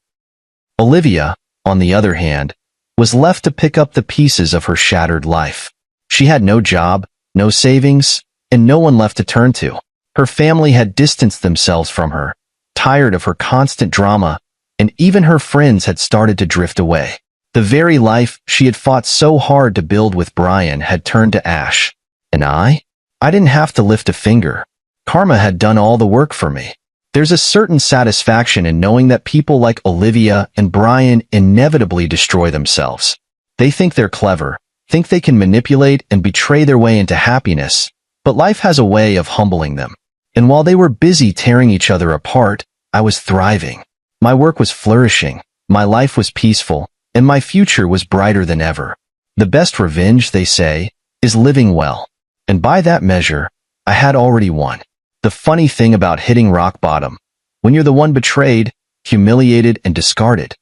Olivia, on the other hand, was left to pick up the pieces of her shattered life. She had no job, no savings, and no one left to turn to. Her family had distanced themselves from her, tired of her constant drama, and even her friends had started to drift away. The very life she had fought so hard to build with Brian had turned to ash. And I didn't have to lift a finger. Karma had done all the work for me. There's a certain satisfaction in knowing that people like Olivia and Brian inevitably destroy themselves. They think they're clever, think they can manipulate and betray their way into happiness, but life has a way of humbling them. And while they were busy tearing each other apart, I was thriving. My work was flourishing, my life was peaceful, and my future was brighter than ever. The best revenge, they say, is living well. And by that measure, I had already won. The funny thing about hitting rock bottom, when you're the one betrayed, humiliated, and discarded,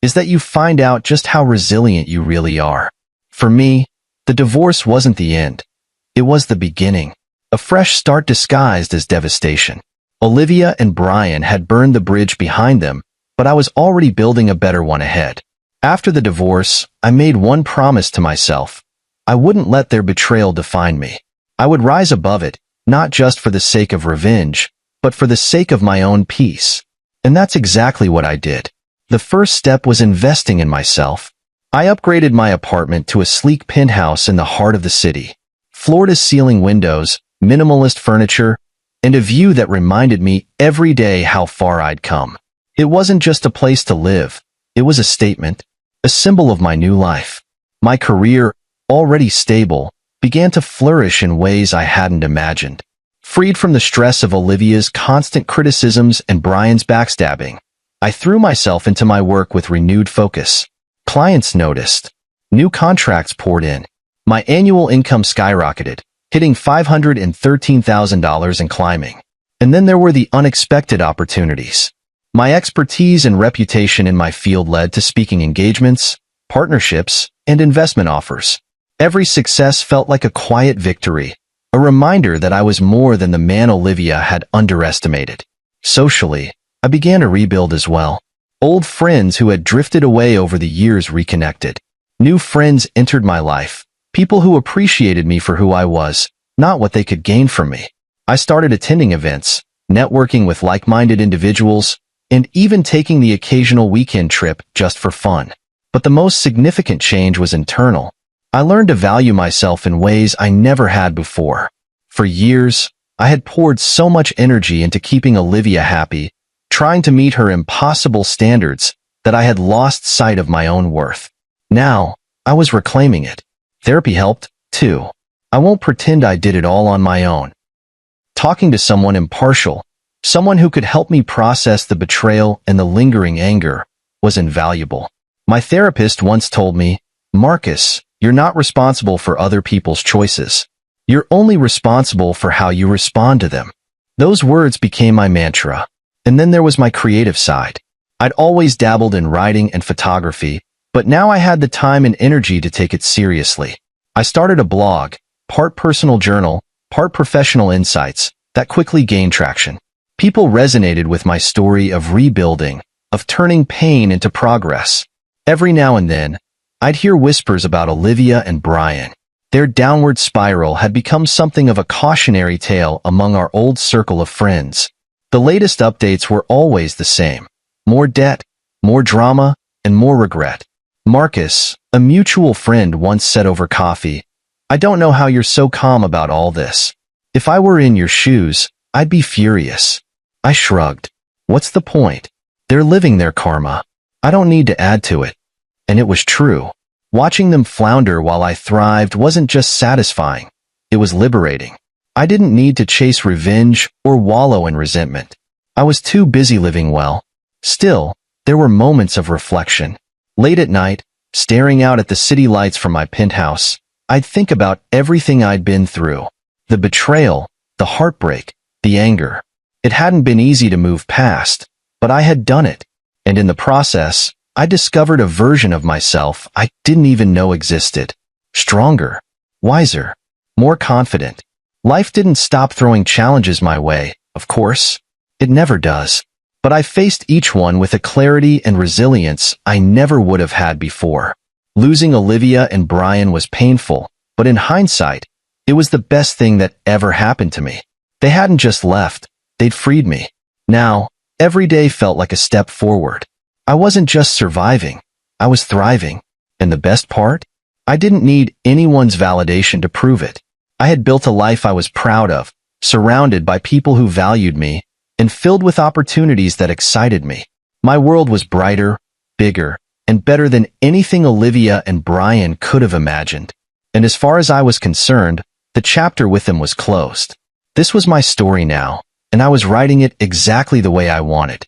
is that you find out just how resilient you really are. For me, the divorce wasn't the end. It was the beginning. A fresh start disguised as devastation. Olivia and Brian had burned the bridge behind them, but I was already building a better one ahead. After the divorce, I made one promise to myself. I wouldn't let their betrayal define me. I would rise above it, not just for the sake of revenge, but for the sake of my own peace. And that's exactly what I did. The first step was investing in myself. I upgraded my apartment to a sleek penthouse in the heart of the city. Floor-to-ceiling windows, minimalist furniture, and a view that reminded me every day how far I'd come. It wasn't just a place to live. It was a statement, a symbol of my new life. My career, already stable, began to flourish in ways I hadn't imagined. Freed from the stress of Olivia's constant criticisms and Brian's backstabbing, I threw myself into my work with renewed focus. Clients noticed. New contracts poured in. My annual income skyrocketed, hitting $513,000 and climbing. And then there were the unexpected opportunities. My expertise and reputation in my field led to speaking engagements, partnerships, and investment offers. Every success felt like a quiet victory, a reminder that I was more than the man Olivia had underestimated. Socially, I began to rebuild as well. Old friends who had drifted away over the years reconnected. New friends entered my life, people who appreciated me for who I was, not what they could gain from me. I started attending events, networking with like-minded individuals, and even taking the occasional weekend trip just for fun. But the most significant change was internal. I learned to value myself in ways I never had before. For years, I had poured so much energy into keeping Olivia happy, trying to meet her impossible standards, that I had lost sight of my own worth. Now, I was reclaiming it. Therapy helped, too. I won't pretend I did it all on my own. Talking to someone impartial, someone who could help me process the betrayal and the lingering anger, was invaluable. My therapist once told me, "Marcus, you're not responsible for other people's choices. You're only responsible for how you respond to them." Those words became my mantra. And then there was my creative side. I'd always dabbled in writing and photography, but now I had the time and energy to take it seriously. I started a blog, part personal journal, part professional insights, that quickly gained traction. People resonated with my story of rebuilding, of turning pain into progress. Every now and then, I'd hear whispers about Olivia and Brian. Their downward spiral had become something of a cautionary tale among our old circle of friends. The latest updates were always the same. More debt, more drama, and more regret. Marcus, a mutual friend, once said over coffee, "I don't know how you're so calm about all this. If I were in your shoes, I'd be furious." I shrugged. What's the point? They're living their karma. I don't need to add to it. And it was true. Watching them flounder while I thrived wasn't just satisfying. It was liberating. I didn't need to chase revenge or wallow in resentment. I was too busy living well. Still, there were moments of reflection. Late at night, staring out at the city lights from my penthouse, I'd think about everything I'd been through. The betrayal, the heartbreak, the anger. It hadn't been easy to move past, but I had done it. And in the process, I discovered a version of myself I didn't even know existed. Stronger, wiser, more confident. Life didn't stop throwing challenges my way, of course. It never does. But I faced each one with a clarity and resilience I never would have had before. Losing Olivia and Brian was painful, but in hindsight, it was the best thing that ever happened to me. They hadn't just left, they'd freed me. Now, every day felt like a step forward. I wasn't just surviving, I was thriving. And the best part? I didn't need anyone's validation to prove it. I had built a life I was proud of, surrounded by people who valued me, and filled with opportunities that excited me. My world was brighter, bigger, and better than anything Olivia and Brian could have imagined. And as far as I was concerned, the chapter with them was closed. This was my story now, and I was writing it exactly the way I wanted.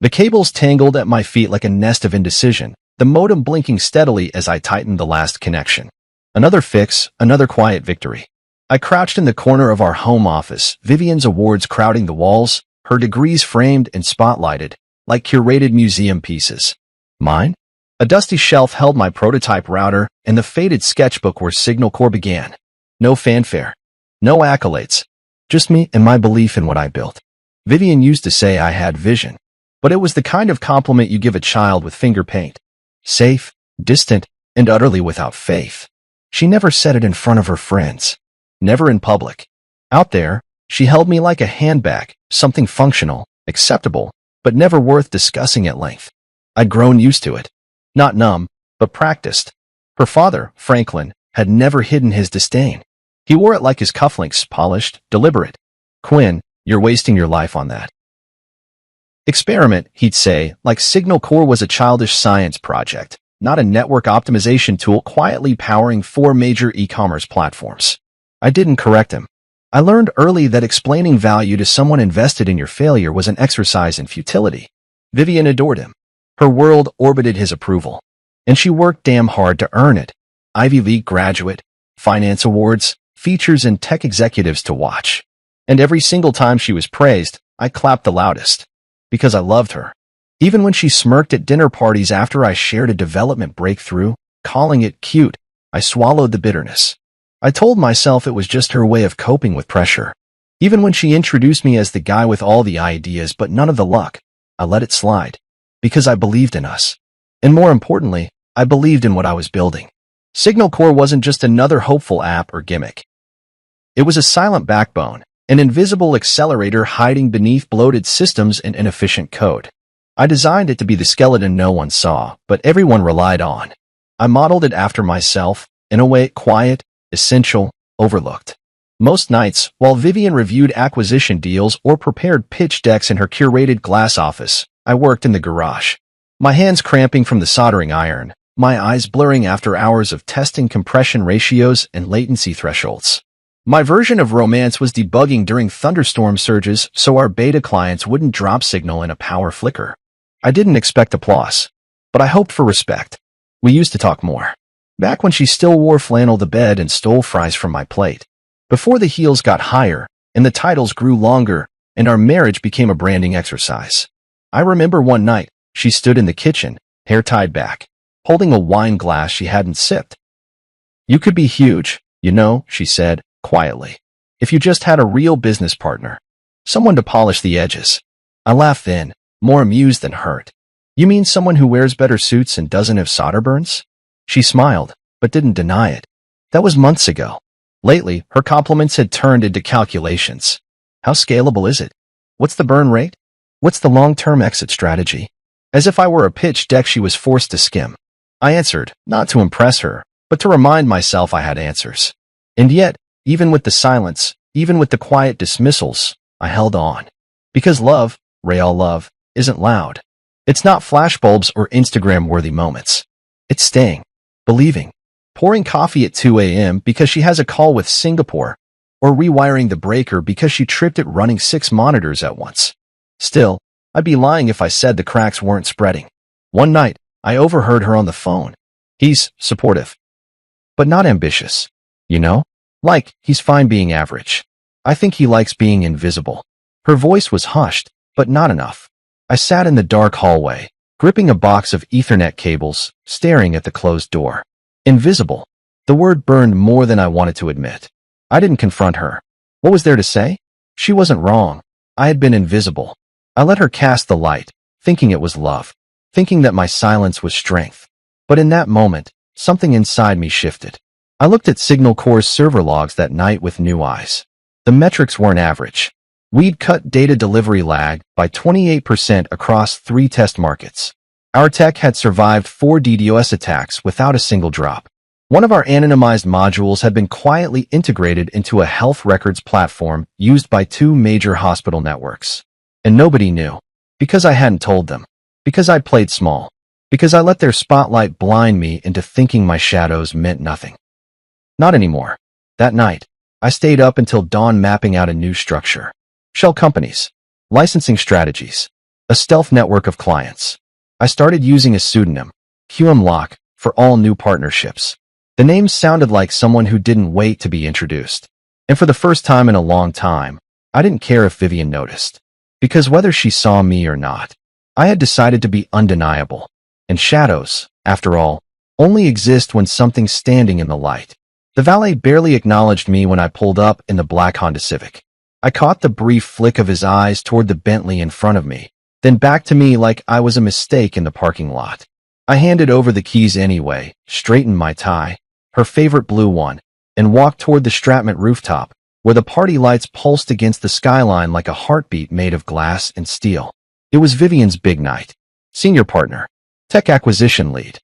The cables tangled at my feet like a nest of indecision. the modem blinking steadily as I tightened the last connection. Another fix, another quiet victory. I crouched in the corner of our home office, Vivian's awards crowding the walls, her degrees framed and spotlighted, like curated museum pieces. Mine? A dusty shelf held my prototype router and the faded sketchbook where Signal Corps began. No fanfare. No accolades. Just me and my belief in what I built. Vivian used to say I had vision, but it was the kind of compliment you give a child with finger paint. Safe, distant, and utterly without faith. She never said it in front of her friends. Never in public. Out there, she held me like a handbag, something functional, acceptable, but never worth discussing at length. I'd grown used to it. Not numb, but practiced. Her father, Franklin, had never hidden his disdain. He wore it like his cufflinks, polished, deliberate. Quinn, you're wasting your life on that. Experiment, he'd say, like Signal Corps was a childish science project, not a network optimization tool quietly powering 4 major e-commerce platforms. I didn't correct him. I learned early that explaining value to someone invested in your failure was an exercise in futility. Vivian adored him. Her world orbited his approval. And she worked damn hard to earn it. Ivy League graduate, finance awards, features and tech executives to watch. And every single time she was praised, I clapped the loudest. Because I loved her. Even when she smirked at dinner parties after I shared a development breakthrough, calling it cute, I swallowed the bitterness. I told myself it was just her way of coping with pressure. Even when she introduced me as the guy with all the ideas but none of the luck, I let it slide. Because I believed in us. And more importantly, I believed in what I was building. Signal Corps wasn't just another hopeful app or gimmick. It was a silent backbone, an invisible accelerator hiding beneath bloated systems and inefficient code. I designed it to be the skeleton no one saw, but everyone relied on. I modeled it after myself, in a way quiet, essential, overlooked. Most nights, while Vivian reviewed acquisition deals or prepared pitch decks in her curated glass office, I worked in the garage. My hands cramping from the soldering iron, my eyes blurring after hours of testing compression ratios and latency thresholds. My version of romance was debugging during thunderstorm surges so our beta clients wouldn't drop signal in a power flicker. I didn't expect applause, but I hoped for respect. We used to talk more. Back when she still wore flannel to bed and stole fries from my plate. Before the heels got higher, and the titles grew longer, and our marriage became a branding exercise. I remember one night, she stood in the kitchen, hair tied back, holding a wine glass she hadn't sipped. You could be huge, you know, she said, quietly. If you just had a real business partner. Someone to polish the edges. I laughed then, more amused than hurt. You mean someone who wears better suits and doesn't have solder burns? She smiled, but didn't deny it. That was months ago. Lately, her compliments had turned into calculations. How scalable is it? What's the burn rate? What's the long-term exit strategy? As if I were a pitch deck she was forced to skim. I answered, not to impress her, but to remind myself I had answers. And yet, even with the silence, even with the quiet dismissals, I held on. Because love, real love, isn't loud. It's not flashbulbs or Instagram-worthy moments. It's staying, believing, pouring coffee at 2 a.m. because she has a call with Singapore, or rewiring the breaker because she tripped it running 6 monitors at once. Still, I'd be lying if I said the cracks weren't spreading. One night, I overheard her on the phone. He's supportive, but not ambitious. You know? Like, he's fine being average. I think he likes being invisible. Her voice was hushed, but not enough. I sat in the dark hallway, gripping a box of Ethernet cables, staring at the closed door. Invisible. The word burned more than I wanted to admit. I didn't confront her. What was there to say? She wasn't wrong. I had been invisible. I let her cast the light, thinking it was love, thinking that my silence was strength. But in that moment, something inside me shifted. I looked at Signal Corps' server logs that night with new eyes. The metrics weren't average. We'd cut data delivery lag by 28% across 3 test markets. Our tech had survived 4 DDoS attacks without a single drop. One of our anonymized modules had been quietly integrated into a health records platform used by 2 major hospital networks. And nobody knew. Because I hadn't told them. Because I played small. Because I let their spotlight blind me into thinking my shadows meant nothing. Not anymore. That night, I stayed up until dawn mapping out a new structure. Shell companies. Licensing strategies. A stealth network of clients. I started using a pseudonym. QM Lock, for all new partnerships. The name sounded like someone who didn't wait to be introduced. And for the first time in a long time, I didn't care if Vivian noticed. Because whether she saw me or not, I had decided to be undeniable. And shadows, after all, only exist when something's standing in the light. The valet barely acknowledged me when I pulled up in the black Honda Civic. I caught the brief flick of his eyes toward the Bentley in front of me, then back to me like I was a mistake in the parking lot. I handed over the keys anyway, straightened my tie, her favorite blue one, and walked toward the Stratmont rooftop, where the party lights pulsed against the skyline like a heartbeat made of glass and steel. It was Vivian's big night. Senior partner. Tech acquisition lead.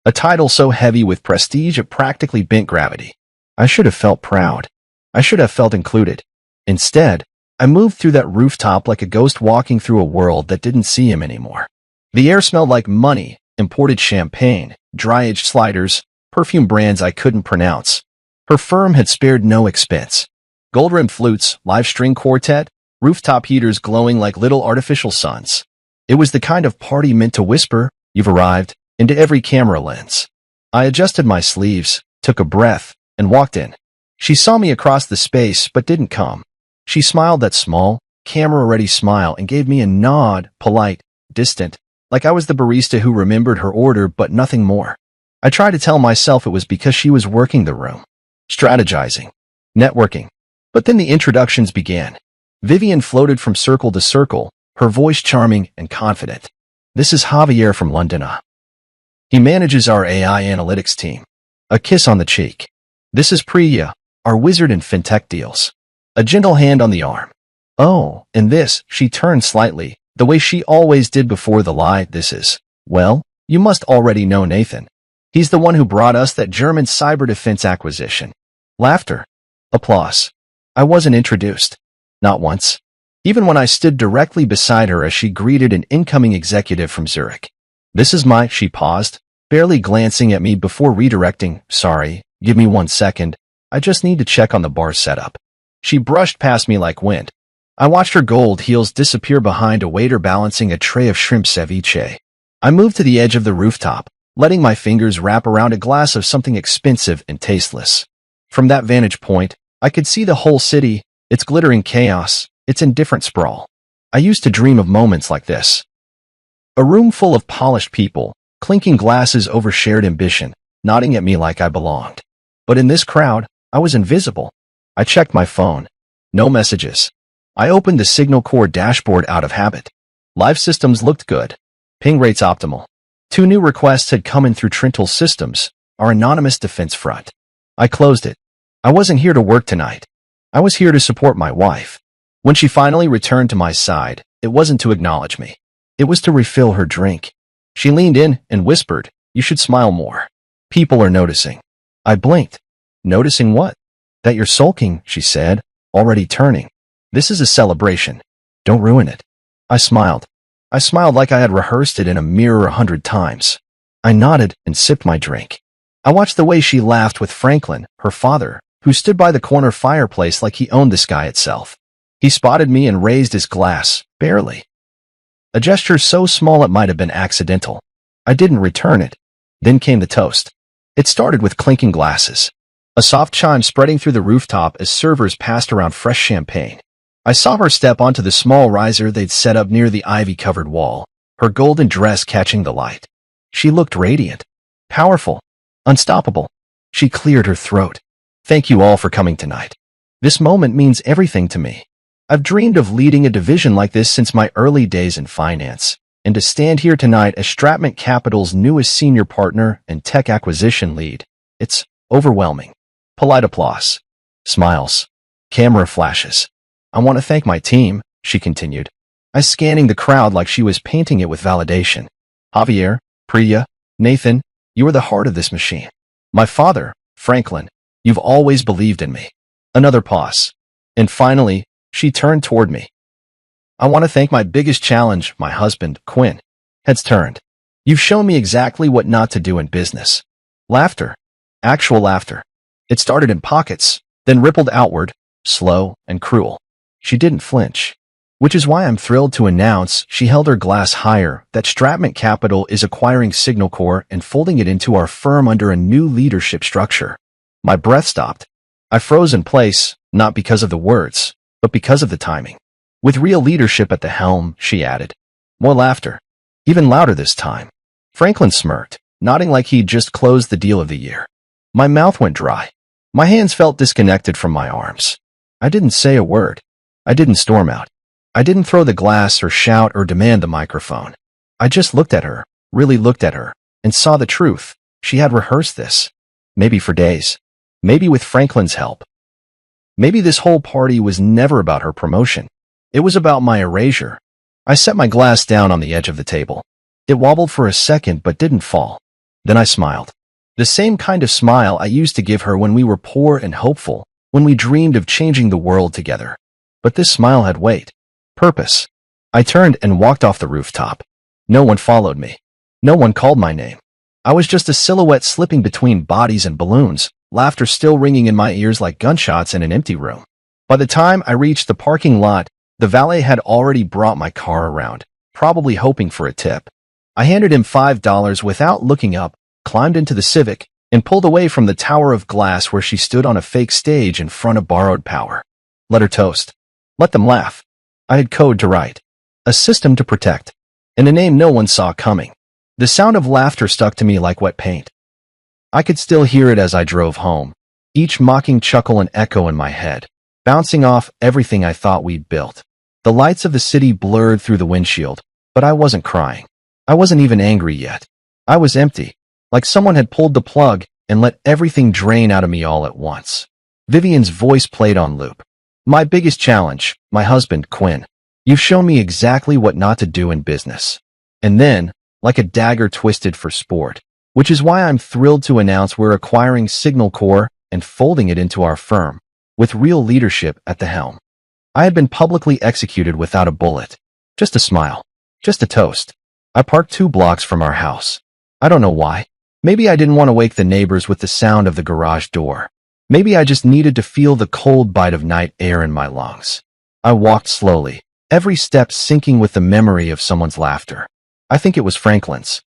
A title so heavy with prestige it practically bent gravity. I should have felt proud. I should have felt included. Instead, I moved through that rooftop like a ghost walking through a world that didn't see him anymore. The air smelled like money, imported champagne, dry-aged sliders, perfume brands I couldn't pronounce. Her firm had spared no expense. Gold-rimmed flutes, live string quartet, rooftop heaters glowing like little artificial suns. It was the kind of party meant to whisper, "You've arrived," into every camera lens. I adjusted my sleeves, took a breath, and walked in. She saw me across the space but didn't come. She smiled that small, camera-ready smile and gave me a nod, polite, distant, like I was the barista who remembered her order but nothing more. I tried to tell myself it was because she was working the room. Strategizing. Networking. But then the introductions began. Vivian floated from circle to circle, her voice charming and confident. "This is Javier from London. He manages our AI analytics team." A kiss on the cheek. "This is Priya, our wizard in fintech deals." A gentle hand on the arm. "Oh, and this," she turned slightly, the way she always did before the lie, "this is, well, you must already know Nathan. He's the one who brought us that German cyber defense acquisition." Laughter. Applause. I wasn't introduced. Not once. Even when I stood directly beside her as she greeted an incoming executive from Zurich. "This is my," she paused, barely glancing at me before redirecting, "Sorry, give me 1 second. I just need to check on the bar setup." She brushed past me like wind. I watched her gold heels disappear behind a waiter balancing a tray of shrimp ceviche. I moved to the edge of the rooftop, letting my fingers wrap around a glass of something expensive and tasteless. From that vantage point, I could see the whole city, its glittering chaos, its indifferent sprawl. I used to dream of moments like this. A room full of polished people, clinking glasses over shared ambition, nodding at me like I belonged. But in this crowd, I was invisible. I checked my phone. No messages. I opened the Signal Core dashboard out of habit. Live systems looked good. Ping rates optimal. 2 new requests had come in through Trental Systems, our anonymous defense front. I closed it. I wasn't here to work tonight. I was here to support my wife. When she finally returned to my side, it wasn't to acknowledge me. It was to refill her drink. She leaned in and whispered, "You should smile more. People are noticing." I blinked. "Noticing what?" "That you're sulking," she said, already turning. "This is a celebration. Don't ruin it." I smiled. I smiled like I had rehearsed it in a mirror 100 times. I nodded and sipped my drink. I watched the way she laughed with Franklin, her father, who stood by the corner fireplace like he owned the sky itself. He spotted me and raised his glass, barely. A gesture so small it might have been accidental. I didn't return it. Then came the toast. It started with clinking glasses. A soft chime spreading through the rooftop as servers passed around fresh champagne. I saw her step onto the small riser they'd set up near the ivy-covered wall, her golden dress catching the light. She looked radiant, powerful, unstoppable. She cleared her throat. "Thank you all for coming tonight. This moment means everything to me. I've dreamed of leading a division like this since my early days in finance, and to stand here tonight as Stratmont Capital's newest senior partner and tech acquisition lead, it's overwhelming." Polite applause. Smiles. Camera flashes. "I want to thank my team," she continued. I scanning the crowd like she was painting it with validation. "Javier, Priya, Nathan, you are the heart of this machine. My father, Franklin, you've always believed in me." Another pause. And finally, she turned toward me. "I want to thank my biggest challenge, my husband, Quinn." Heads turned. "You've shown me exactly what not to do in business." Laughter. Actual laughter. It started in pockets, then rippled outward, slow and cruel. She didn't flinch. Which is why I'm thrilled to announce she held her glass higher that Stratman Capital is acquiring Signal Corp and folding it into our firm under a new leadership structure. My breath stopped. I froze in place, not because of the words, but because of the timing. With real leadership at the helm, she added. More laughter. Even louder this time. Franklin smirked, nodding like he'd just closed the deal of the year. My mouth went dry. My hands felt disconnected from my arms. I didn't say a word. I didn't storm out. I didn't throw the glass or shout or demand the microphone. I just looked at her, really looked at her, and saw the truth. She had rehearsed this. Maybe for days. Maybe with Franklin's help. Maybe this whole party was never about her promotion. It was about my erasure. I set my glass down on the edge of the table. It wobbled for a second but didn't fall. Then I smiled. The same kind of smile I used to give her when we were poor and hopeful, when we dreamed of changing the world together. But this smile had weight. Purpose. I turned and walked off the rooftop. No one followed me. No one called my name. I was just a silhouette slipping between bodies and balloons, laughter still ringing in my ears like gunshots in an empty room. By the time I reached the parking lot, the valet had already brought my car around, probably hoping for a tip. I handed him $5 without looking up, climbed into the Civic, and pulled away from the tower of glass where she stood on a fake stage in front of borrowed power. Let her toast. Let them laugh. I had code to write, a system to protect, and a name no one saw coming. The sound of laughter stuck to me like wet paint. I could still hear it as I drove home, each mocking chuckle and echo in my head, bouncing off everything I thought we'd built. The lights of the city blurred through the windshield, but I wasn't crying. I wasn't even angry yet. I was empty, like someone had pulled the plug and let everything drain out of me all at once. Vivian's voice played on loop. My biggest challenge, my husband, Quinn. You've shown me exactly what not to do in business. And then, like a dagger twisted for sport, which is why I'm thrilled to announce we're acquiring Signal Corp and folding it into our firm, with real leadership at the helm. I had been publicly executed without a bullet. Just a smile. Just a toast. I parked 2 blocks from our house. I don't know why. Maybe I didn't want to wake the neighbors with the sound of the garage door. Maybe I just needed to feel the cold bite of night air in my lungs. I walked slowly, every step sinking with the memory of someone's laughter. I think it was Franklin's.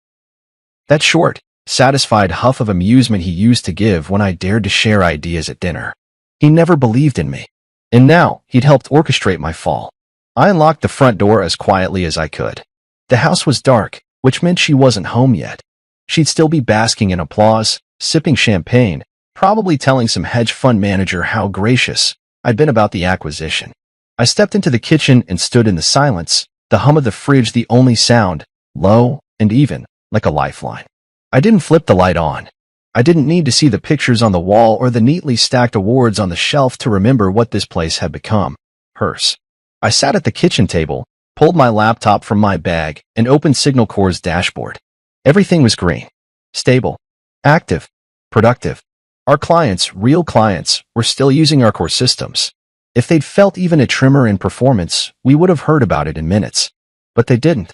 That short, satisfied huff of amusement he used to give when I dared to share ideas at dinner. He never believed in me. And now, he'd helped orchestrate my fall. I unlocked the front door as quietly as I could. The house was dark, which meant she wasn't home yet. She'd still be basking in applause, sipping champagne, probably telling some hedge fund manager how gracious I'd been about the acquisition. I stepped into the kitchen and stood in the silence, the hum of the fridge the only sound, low and even, like a lifeline. I didn't flip the light on. I didn't need to see the pictures on the wall or the neatly stacked awards on the shelf to remember what this place had become. Hers. I sat at the kitchen table, pulled my laptop from my bag, and opened Signal Corp's dashboard. Everything was green. Stable. Active. Productive. Our clients, real clients, were still using our core systems. If they'd felt even a tremor in performance, we would have heard about it in minutes. But they didn't.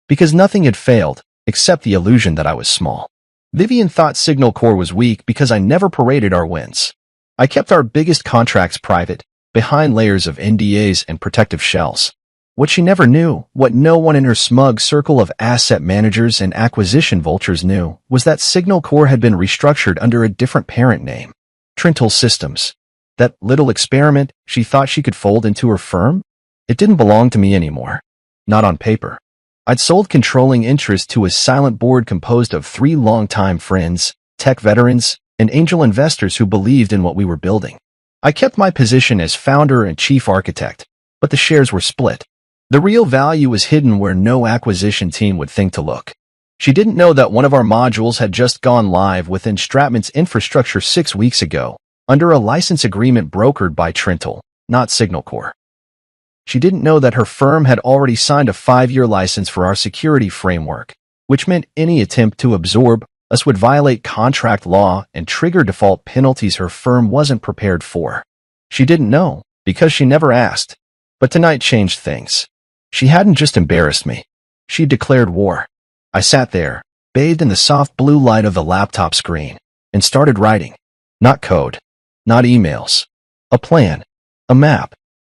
Because nothing had failed, except the illusion that I was small. Vivian thought Signal Corp was weak because I never paraded our wins. I kept our biggest contracts private, behind layers of NDAs and protective shells. What she never knew, what no one in her smug circle of asset managers and acquisition vultures knew, was that Signal Corp had been restructured under a different parent name. Trintel Systems. That little experiment she thought she could fold into her firm? It didn't belong to me anymore. Not on paper. I'd sold controlling interest to a silent board composed of 3 longtime friends, tech veterans, and angel investors who believed in what we were building. I kept my position as founder and chief architect, but the shares were split. The real value was hidden where no acquisition team would think to look. She didn't know that one of our modules had just gone live within Stratman's infrastructure 6 weeks ago, under a license agreement brokered by Trintel, not Signal Corp. She didn't know that her firm had already signed a 5-year license for our security framework, which meant any attempt to absorb us would violate contract law and trigger default penalties her firm wasn't prepared for. She didn't know, because she never asked. But tonight changed things. She hadn't just embarrassed me. She declared war. I sat there, bathed in the soft blue light of the laptop screen, and started writing. Not code. Not emails. A plan. A map.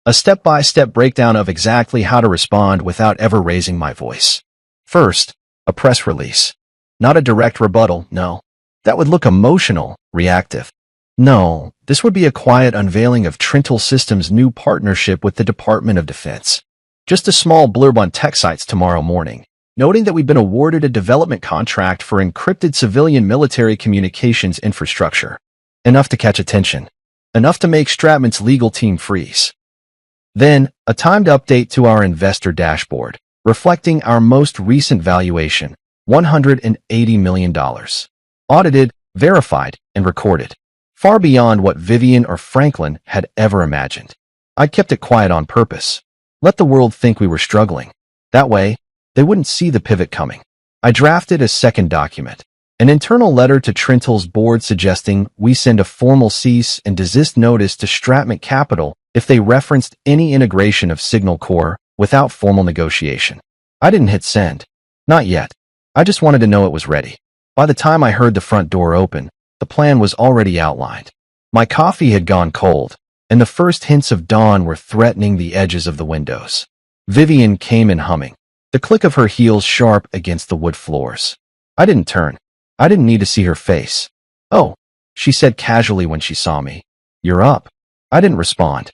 A step-by-step breakdown of exactly how to respond without ever raising my voice. First, a press release. Not a direct rebuttal, no. That would look emotional, reactive. No, this would be a quiet unveiling of Trintel Systems' new partnership with the Department of Defense. Just a small blurb on tech sites tomorrow morning, noting that we've been awarded a development contract for encrypted civilian military communications infrastructure. Enough to catch attention. Enough to make Stratman's legal team freeze. Then, a timed update to our investor dashboard, reflecting our most recent valuation, $180 million. Audited, verified, and recorded. Far beyond what Vivian or Franklin had ever imagined. I kept it quiet on purpose. Let the world think we were struggling. That way, they wouldn't see the pivot coming. I drafted a second document. An internal letter to Trintel's board suggesting we send a formal cease and desist notice to Stratman Capital if they referenced any integration of Signal Core without formal negotiation. I didn't hit send. Not yet. I just wanted to know it was ready. By the time I heard the front door open, the plan was already outlined. My coffee had gone cold, and the first hints of dawn were threatening the edges of the windows. Vivian came in humming, the click of her heels sharp against the wood floors. I didn't turn. I didn't need to see her face. "Oh," she said casually when she saw me. "You're up." I didn't respond.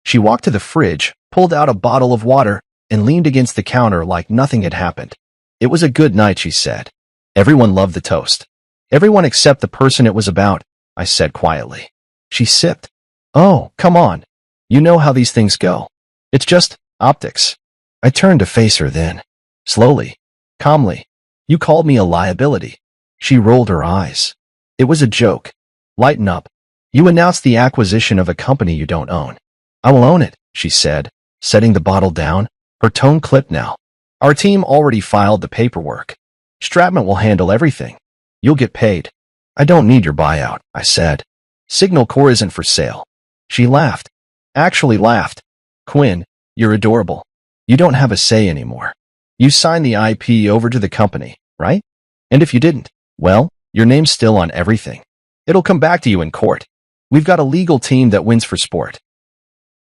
She walked to the fridge, pulled out a bottle of water, and leaned against the counter like nothing had happened. "It was a good night," she said. "Everyone loved the toast." "Everyone except the person it was about," I said quietly. She sipped. "Oh, come on. You know how these things go. It's just optics." I turned to face her then. Slowly, calmly. "You called me a liability." She rolled her eyes. "It was a joke. Lighten up. You announced the acquisition of a company you don't own." "I will own it," she said, setting the bottle down, her tone clipped now. "Our team already filed the paperwork. Stratman will handle everything. You'll get paid." "I don't need your buyout," I said. "Signal Core isn't for sale." She laughed. Actually laughed. "Quinn, you're adorable. You don't have a say anymore. You signed the IP over to the company, right? And if you didn't, well, your name's still on everything. It'll come back to you in court. We've got a legal team that wins for sport."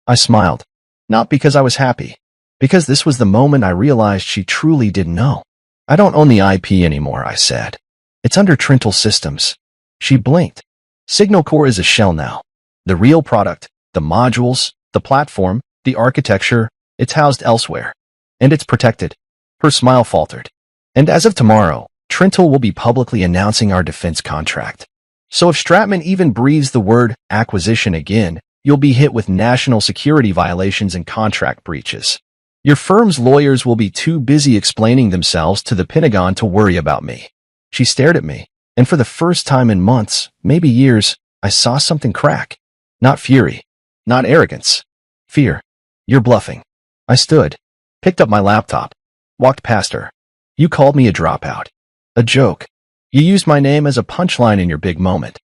I smiled. Not because I was happy. Because this was the moment I realized she truly didn't know. "I don't own the IP anymore," I said. "It's under Trintel Systems." She blinked. "Signal Core is a shell now. The real product, the modules, the platform, the architecture, it's housed elsewhere. And it's protected." Her smile faltered. "And as of tomorrow, Trintel will be publicly announcing our defense contract. So if Stratman even breathes the word acquisition again, you'll be hit with national security violations and contract breaches. Your firm's lawyers will be too busy explaining themselves to the Pentagon to worry about me." She stared at me, and for the first time in months, maybe years, I saw something crack. Not fury. Not arrogance. Fear. "You're bluffing." I stood, picked up my laptop, walked past her. "You called me a dropout. A joke. You used my name as a punchline in your big moment.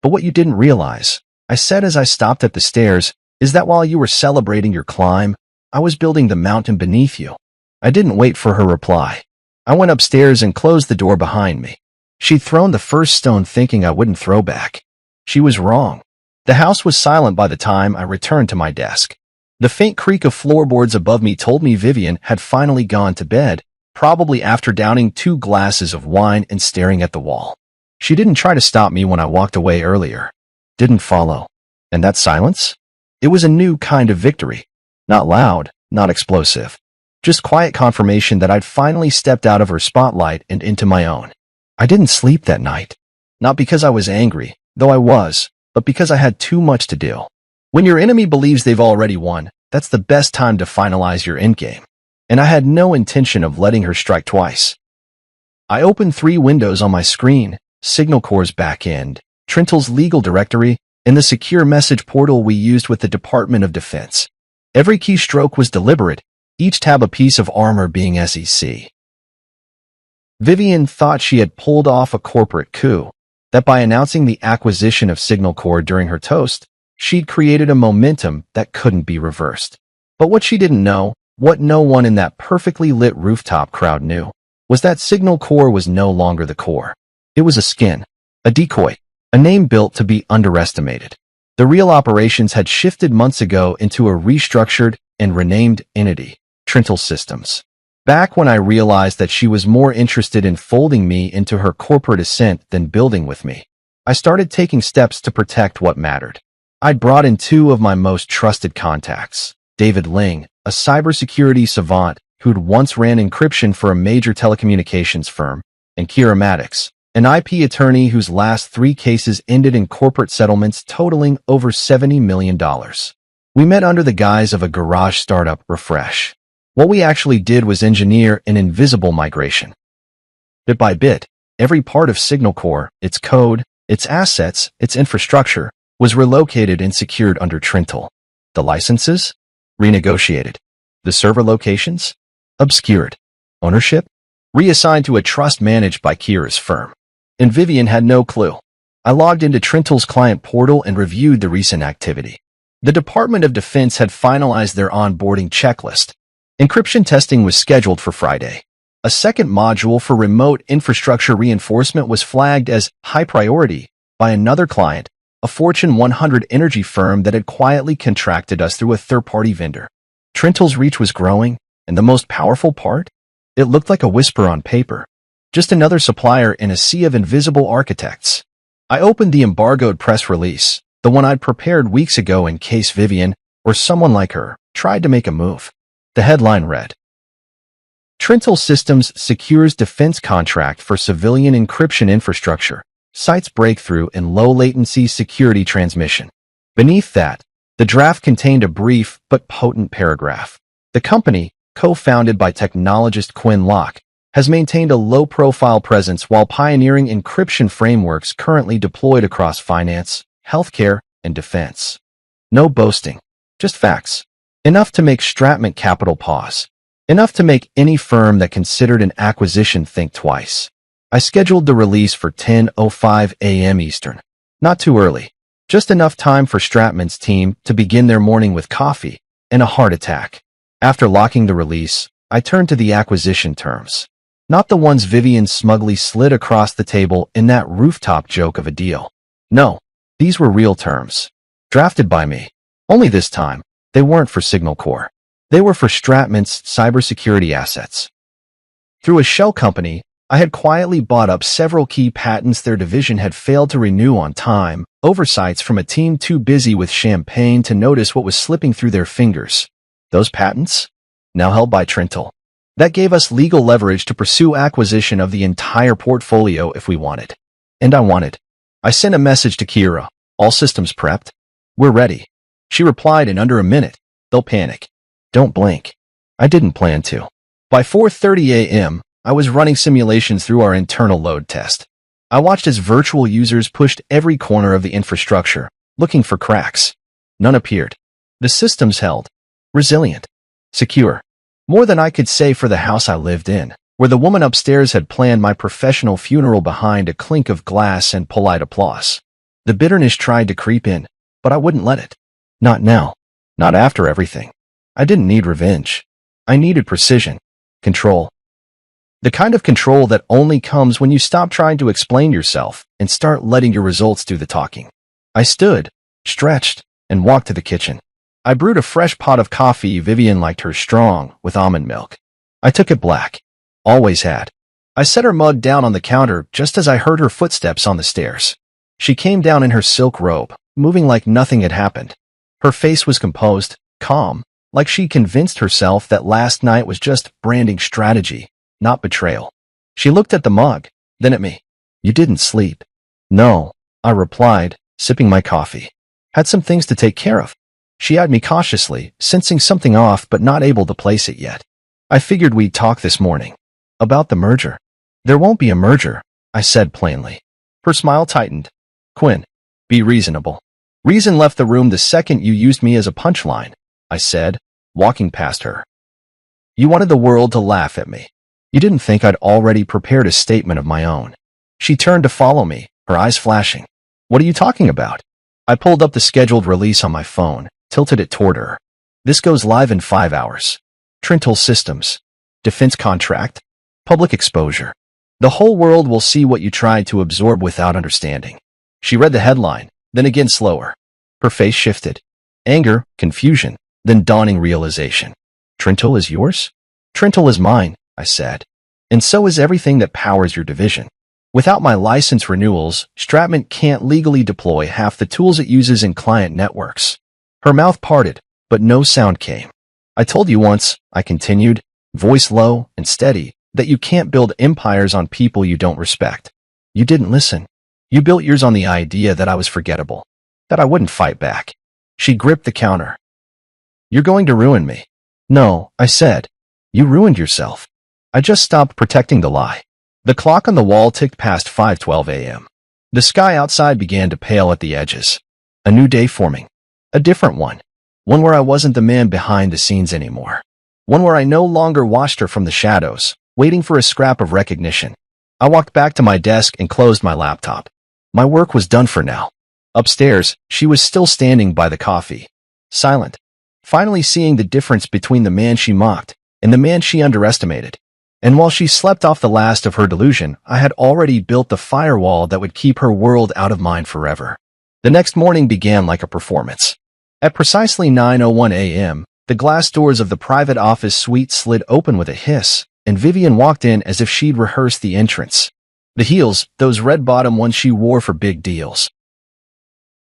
But what you didn't realize," I said as I stopped at the stairs, "is that while you were celebrating your climb, I was building the mountain beneath you." I didn't wait for her reply. I went upstairs and closed the door behind me. She'd thrown the first stone thinking I wouldn't throw back. She was wrong. The house was silent by the time I returned to my desk. The faint creak of floorboards above me told me Vivian had finally gone to bed, probably after downing 2 glasses of wine and staring at the wall. She didn't try to stop me when I walked away earlier. Didn't follow. And that silence? It was a new kind of victory. Not loud, not explosive. Just quiet confirmation that I'd finally stepped out of her spotlight and into my own. I didn't sleep that night. Not because I was angry, though I was, but because I had too much to do. When your enemy believes they've already won, that's the best time to finalize your endgame. And I had no intention of letting her strike twice. I opened 3 windows on my screen: Signal Core's backend, Trintel's legal directory, and the secure message portal we used with the Department of Defense. Every keystroke was deliberate, each tab a piece of armor being SEC. Vivian thought she had pulled off a corporate coup, that by announcing the acquisition of Signal Core during her toast, she'd created a momentum that couldn't be reversed. But what she didn't know, what no one in that perfectly lit rooftop crowd knew, was that Signal Core was no longer the core. It was a skin, a decoy, a name built to be underestimated. The real operations had shifted months ago into a restructured and renamed entity, Trintel Systems. Back when I realized that she was more interested in folding me into her corporate ascent than building with me, I started taking steps to protect what mattered. I'd brought in two of my most trusted contacts, David Ling, a cybersecurity savant who'd once ran encryption for a major telecommunications firm, and Kira Maddox, an IP attorney whose last 3 cases ended in corporate settlements totaling over $70 million. We met under the guise of a garage startup refresh. What we actually did was engineer an invisible migration. Bit by bit, every part of Signal Core, its code, its assets, its infrastructure, was relocated and secured under Trintel. The licenses? Renegotiated. The server locations? Obscured. Ownership? Reassigned to a trust managed by Kira's firm. And Vivian had no clue. I logged into Trintel's client portal and reviewed the recent activity. The Department of Defense had finalized their onboarding checklist. Encryption testing was scheduled for Friday. A second module for remote infrastructure reinforcement was flagged as high priority by another client, a Fortune 100 energy firm that had quietly contracted us through a third-party vendor. Trintel's reach was growing, and the most powerful part? It looked like a whisper on paper. Just another supplier in a sea of invisible architects. I opened the embargoed press release, the one I'd prepared weeks ago in case Vivian, or someone like her, tried to make a move. The headline read, Trintel Systems secures defense contract for civilian encryption infrastructure, cites breakthrough in low-latency security transmission. Beneath that, the draft contained a brief but potent paragraph. The company, co-founded by technologist Quinn Locke, has maintained a low-profile presence while pioneering encryption frameworks currently deployed across finance, healthcare, and defense. No boasting, just facts. Enough to make Stratman Capital pause. Enough to make any firm that considered an acquisition think twice. I scheduled the release for 10:05 a.m. Eastern. Not too early. Just enough time for Stratman's team to begin their morning with coffee and a heart attack. After locking the release, I turned to the acquisition terms. Not the ones Vivian smugly slid across the table in that rooftop joke of a deal. No, these were real terms. Drafted by me. Only this time, they weren't for Signal Core. They were for Stratman's cybersecurity assets. Through a shell company, I had quietly bought up several key patents their division had failed to renew on time, oversights from a team too busy with champagne to notice what was slipping through their fingers. Those patents? Now held by Trintel. That gave us legal leverage to pursue acquisition of the entire portfolio if we wanted. And I wanted. I sent a message to Kira. All systems prepped? We're ready. She replied in under a minute. They'll panic. Don't blink. I didn't plan to. By 4:30 a.m., I was running simulations through our internal load test. I watched as virtual users pushed every corner of the infrastructure, looking for cracks. None appeared. The systems held. Resilient. Secure. More than I could say for the house I lived in, where the woman upstairs had planned my professional funeral behind a clink of glass and polite applause. The bitterness tried to creep in, but I wouldn't let it. Not now. Not after everything. I didn't need revenge. I needed precision. Control. The kind of control that only comes when you stop trying to explain yourself and start letting your results do the talking. I stood, stretched, and walked to the kitchen. I brewed a fresh pot of coffee Vivian liked hers strong, with almond milk. I took it black. Always had. I set her mug down on the counter just as I heard her footsteps on the stairs. She came down in her silk robe, moving like nothing had happened. Her face was composed, calm, like she convinced herself that last night was just branding strategy, not betrayal. She looked at the mug, then at me. You didn't sleep. No, I replied, sipping my coffee. Had some things to take care of. She eyed me cautiously, sensing something off but not able to place it yet. I figured we'd talk this morning. About the merger. There won't be a merger, I said plainly. Her smile tightened. Quinn, be reasonable. Reason left the room the second you used me as a punchline, I said, walking past her. You wanted the world to laugh at me. You didn't think I'd already prepared a statement of my own. She turned to follow me, her eyes flashing. What are you talking about? I pulled up the scheduled release on my phone, tilted it toward her. This goes live in 5 hours. Trintel Systems. Defense contract. Public exposure. The whole world will see what you tried to absorb without understanding. She read the headline, then again slower. Her face shifted. Anger, confusion, then dawning realization. Trintle is yours? Trintle is mine, I said. And so is everything that powers your division. Without my license renewals, Stratman can't legally deploy half the tools it uses in client networks. Her mouth parted, but no sound came. I told you once, I continued, voice low and steady, that you can't build empires on people you don't respect. You didn't listen. You built yours on the idea that I was forgettable, that I wouldn't fight back. She gripped the counter. You're going to ruin me. No, I said. You ruined yourself. I just stopped protecting the lie. The clock on the wall ticked past 5:12 a.m. The sky outside began to pale at the edges. A new day forming. A different one. One where I wasn't the man behind the scenes anymore. One where I no longer watched her from the shadows, waiting for a scrap of recognition. I walked back to my desk and closed my laptop. My work was done for now. Upstairs, she was still standing by the coffee. Silent. Finally seeing the difference between the man she mocked and the man she underestimated. And while she slept off the last of her delusion, I had already built the firewall that would keep her world out of mine forever. The next morning began like a performance. At precisely 9:01 a.m., the glass doors of the private office suite slid open with a hiss, and Vivian walked in as if she'd rehearsed the entrance. The heels, those red-bottom ones she wore for big deals,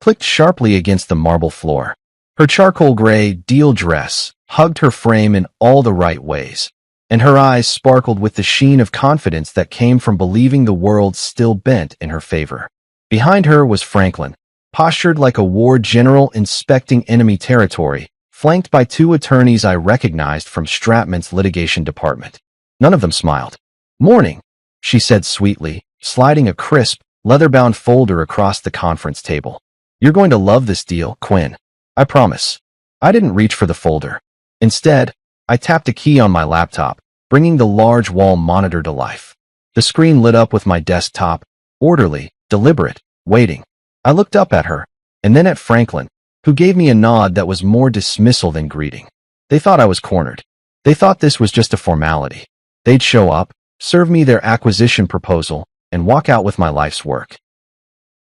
clicked sharply against the marble floor. Her charcoal gray deal dress hugged her frame in all the right ways, and her eyes sparkled with the sheen of confidence that came from believing the world still bent in her favor. Behind her was Franklin, postured like a war general inspecting enemy territory, flanked by two attorneys I recognized from Stratman's litigation department. None of them smiled. "Morning," she said sweetly, sliding a crisp, leather-bound folder across the conference table. "You're going to love this deal, Quinn. I promise." I didn't reach for the folder. Instead, I tapped a key on my laptop, bringing the large wall monitor to life. The screen lit up with my desktop, orderly, deliberate, waiting. I looked up at her, and then at Franklin, who gave me a nod that was more dismissal than greeting. They thought I was cornered. They thought this was just a formality. They'd show up, serve me their acquisition proposal, and walk out with my life's work.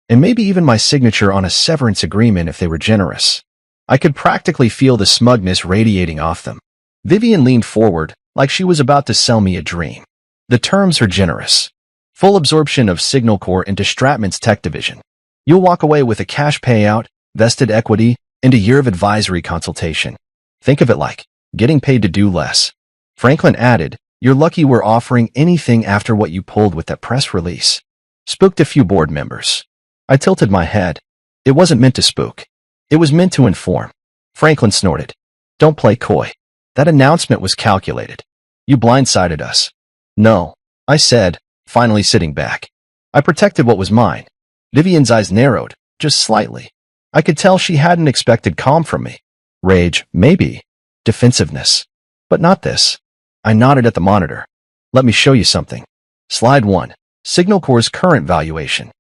And maybe even my signature on a severance agreement if they were generous. I could practically feel the smugness radiating off them. Vivian leaned forward, like she was about to sell me a dream. The terms are generous. Full absorption of Signal Corps into Stratman's tech division. You'll walk away with a cash payout, vested equity, and a year of advisory consultation. Think of it like getting paid to do less. Franklin added, "You're lucky we're offering anything after what you pulled with that press release." Spooked a few board members. I tilted my head. It wasn't meant to spook. It was meant to inform. Franklin snorted. "Don't play coy. That announcement was calculated. You blindsided us." "No," I said, finally sitting back. I protected what was mine. Vivian's eyes narrowed, just slightly. I could tell she hadn't expected calm from me. Rage, maybe. Defensiveness. But not this. I nodded at the monitor. "Let me show you something." Slide 1. Signal Corps' current valuation.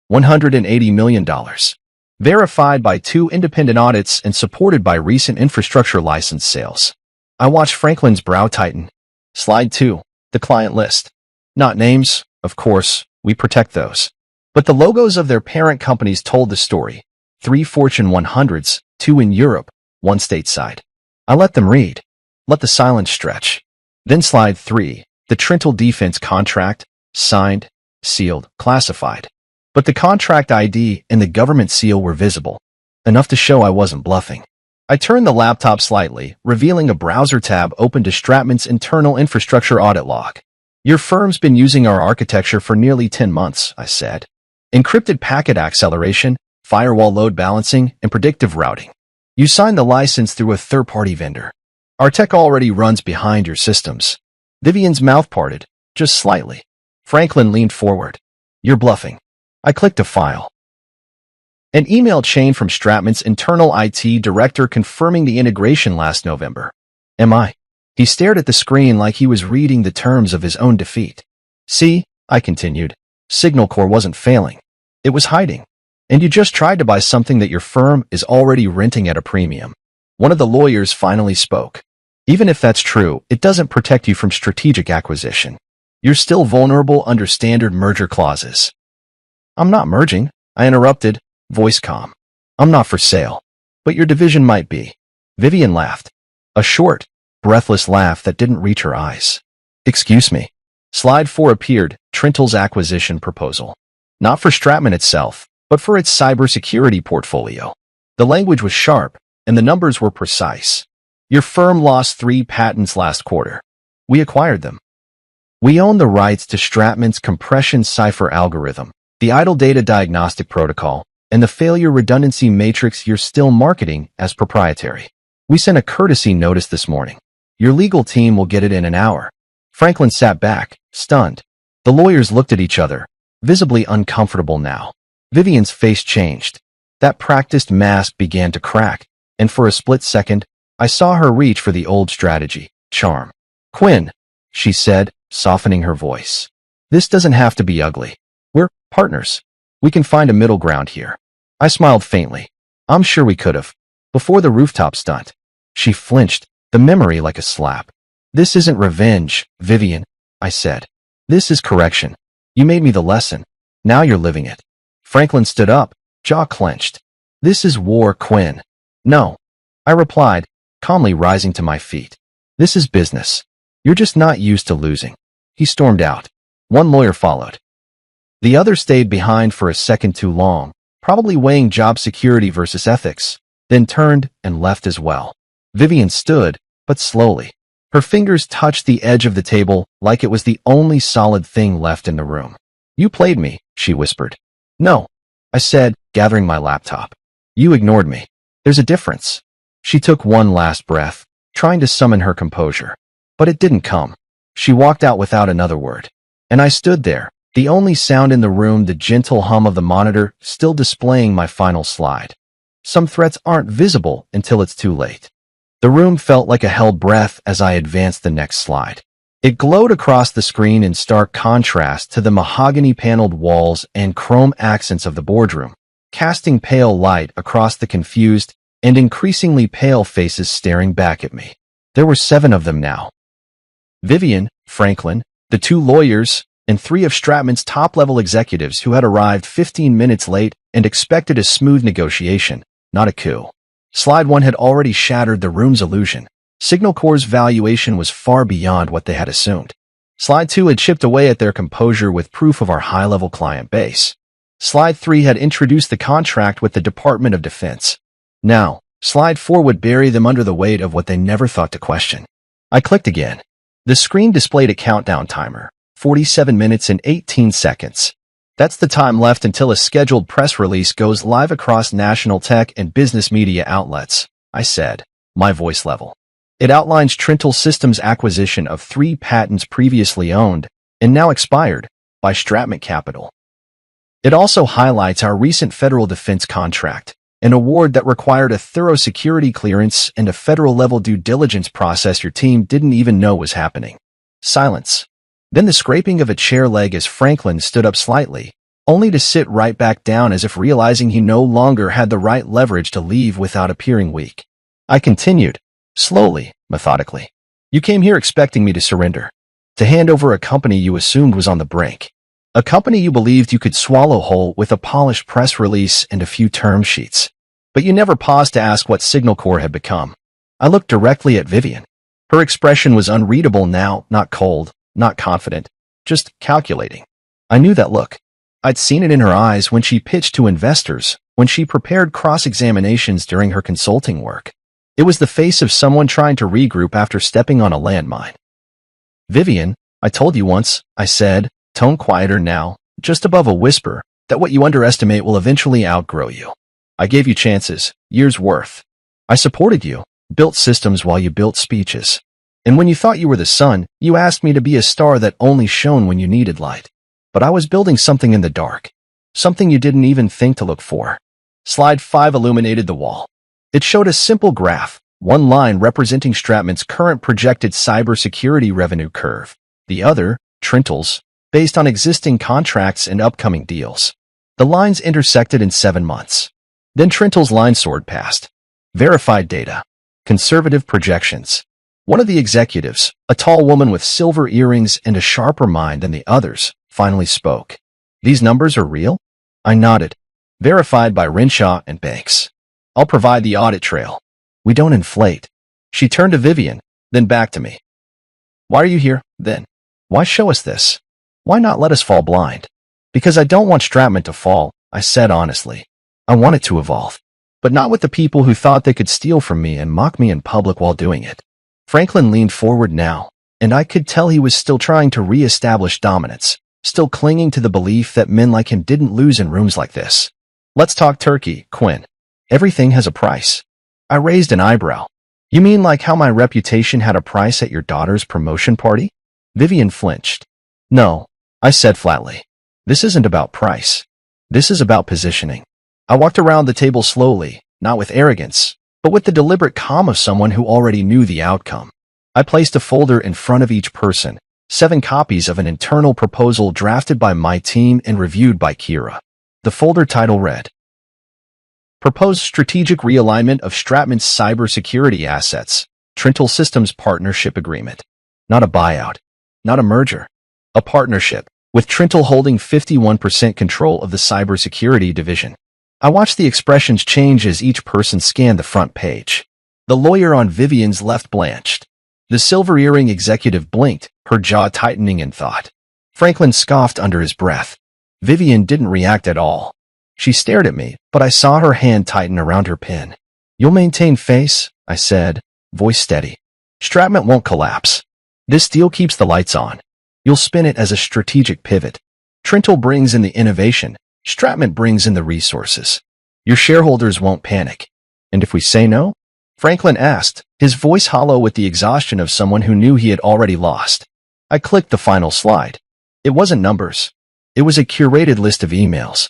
$180 million. Verified by 2 independent audits and supported by recent infrastructure license sales. I watched Franklin's brow tighten. Slide 2. The client list. Not names, of course, we protect those. But the logos of their parent companies told the story. 3 Fortune 100s, 2 in Europe, 1 stateside. I let them read. Let the silence stretch. Then slide 3. The Trintle defense contract, signed, sealed, classified. But the contract ID and the government seal were visible, enough to show I wasn't bluffing. I turned the laptop slightly, revealing a browser tab open to Stratman's internal infrastructure audit log. "Your firm's been using our architecture for nearly 10 months, I said. Encrypted packet acceleration, firewall load balancing, and predictive routing. You signed the license through a third-party vendor. Our tech already runs behind your systems." Vivian's mouth parted, just slightly. Franklin leaned forward. "You're bluffing." I clicked a file. An email chain from Stratman's internal IT director confirming the integration last November. "Am I?" He stared at the screen like he was reading the terms of his own defeat. "See," I continued, "Signal Corps wasn't failing. It was hiding. And you just tried to buy something that your firm is already renting at a premium." One of the lawyers finally spoke. "Even if that's true, it doesn't protect you from strategic acquisition. You're still vulnerable under standard merger clauses." "I'm not merging," I interrupted, voice calm. I'm not for sale. But your division might be. Vivian laughed. A short, breathless laugh that didn't reach her eyes. Excuse me. Slide 4 appeared, Trintle's acquisition proposal. Not for Stratman itself, but for its cybersecurity portfolio. The language was sharp, and the numbers were precise. Your firm lost 3 patents last quarter. We acquired them. We own the rights to Stratman's compression cipher algorithm, the idle data diagnostic protocol, and the failure redundancy matrix you're still marketing as proprietary. We sent a courtesy notice this morning. Your legal team will get it in an hour. Franklin sat back, stunned. The lawyers looked at each other, visibly uncomfortable now. Vivian's face changed. That practiced mask began to crack, and for a split second, I saw her reach for the old strategy, charm. Quinn, she said, softening her voice. This doesn't have to be ugly. We're partners. We can find a middle ground here. I smiled faintly. I'm sure we could have. Before the rooftop stunt. She flinched, the memory like a slap. This isn't revenge, Vivian, I said. This is correction. You made me the lesson. Now you're living it. Franklin stood up, jaw clenched. This is war, Quinn. No. I replied, calmly rising to my feet. This is business. You're just not used to losing. He stormed out. One lawyer followed. The other stayed behind for a second too long, probably weighing job security versus ethics, then turned and left as well. Vivian stood, but slowly. Her fingers touched the edge of the table like it was the only solid thing left in the room. You played me, she whispered. No, I said, gathering my laptop. You ignored me. There's a difference. She took one last breath, trying to summon her composure. But it didn't come. She walked out without another word. And I stood there, the only sound in the room the gentle hum of the monitor still displaying my final slide. Some threats aren't visible until it's too late. The room felt like a held breath as I advanced the next slide. It glowed across the screen in stark contrast to the mahogany-paneled walls and chrome accents of the boardroom, casting pale light across the confused and increasingly pale faces staring back at me. There were 7 of them now. Vivian, Franklin, the 2 lawyers, and 3 of Stratman's top-level executives who had arrived 15 minutes late and expected a smooth negotiation, not a coup. Slide 1 had already shattered the room's illusion. Signal Corp's valuation was far beyond what they had assumed. Slide 2 had chipped away at their composure with proof of our high-level client base. Slide 3 had introduced the contract with the Department of Defense. Now, Slide 4 would bury them under the weight of what they never thought to question. I clicked again. The screen displayed a countdown timer, 47 minutes and 18 seconds. That's the time left until a scheduled press release goes live across national tech and business media outlets, I said, my voice level. It outlines Trintle Systems' acquisition of 3 patents previously owned and now expired by Stratman Capital. It also highlights our recent federal defense contract, an award that required a thorough security clearance and a federal-level due diligence process your team didn't even know was happening. Silence. Then the scraping of a chair leg as Franklin stood up slightly, only to sit right back down as if realizing he no longer had the right leverage to leave without appearing weak. I continued, slowly, methodically. You came here expecting me to surrender, to hand over a company you assumed was on the brink. A company you believed you could swallow whole with a polished press release and a few term sheets. But you never paused to ask what Signal Corp had become. I looked directly at Vivian. Her expression was unreadable now, not cold, not confident, just calculating. I knew that look. I'd seen it in her eyes when she pitched to investors, when she prepared cross-examinations during her consulting work. It was the face of someone trying to regroup after stepping on a landmine. Vivian, I told you once, I said, tone quieter now, just above a whisper, that what you underestimate will eventually outgrow you. I gave you chances, years' worth. I supported you, built systems while you built speeches. And when you thought you were the sun, you asked me to be a star that only shone when you needed light. But I was building something in the dark. Something you didn't even think to look for. Slide 5 illuminated the wall. It showed a simple graph, one line representing Stratman's current projected cybersecurity revenue curve, the other, Trintle's, based on existing contracts and upcoming deals. The lines intersected in 7 months. Then Trintle's line soared past. Verified data. Conservative projections. One of the executives, a tall woman with silver earrings and a sharper mind than the others, finally spoke. These numbers are real? I nodded. Verified by Renshaw and Banks. I'll provide the audit trail. We don't inflate. She turned to Vivian, then back to me. Why are you here, then? Why show us this? Why not let us fall blind? Because I don't want Stratman to fall, I said honestly. I want it to evolve. But not with the people who thought they could steal from me and mock me in public while doing it. Franklin leaned forward now, and I could tell he was still trying to re-establish dominance, still clinging to the belief that men like him didn't lose in rooms like this. Let's talk turkey, Quinn. Everything has a price. I raised an eyebrow. You mean like how my reputation had a price at your daughter's promotion party? Vivian flinched. No, I said flatly. This isn't about price. This is about positioning. I walked around the table slowly, not with arrogance, but with the deliberate calm of someone who already knew the outcome. I placed a folder in front of each person, 7 copies of an internal proposal drafted by my team and reviewed by Kira. The folder title read, Proposed Strategic Realignment of Stratman's Cybersecurity Assets, Trintel Systems Partnership Agreement. Not a buyout. Not a merger. A partnership, with Trintel holding 51% control of the cybersecurity division. I watched the expressions change as each person scanned the front page. The lawyer on Vivian's left blanched. The silver earring executive blinked, her jaw tightening in thought. Franklin scoffed under his breath. Vivian didn't react at all. She stared at me, but I saw her hand tighten around her pen. You'll maintain face, I said, voice steady. Stratman won't collapse. This deal keeps the lights on. You'll spin it as a strategic pivot. Trintel brings in the innovation. Stratman brings in the resources. Your shareholders won't panic. And if we say no? Franklin asked, his voice hollow with the exhaustion of someone who knew he had already lost. I clicked the final slide. It wasn't numbers. It was a curated list of emails.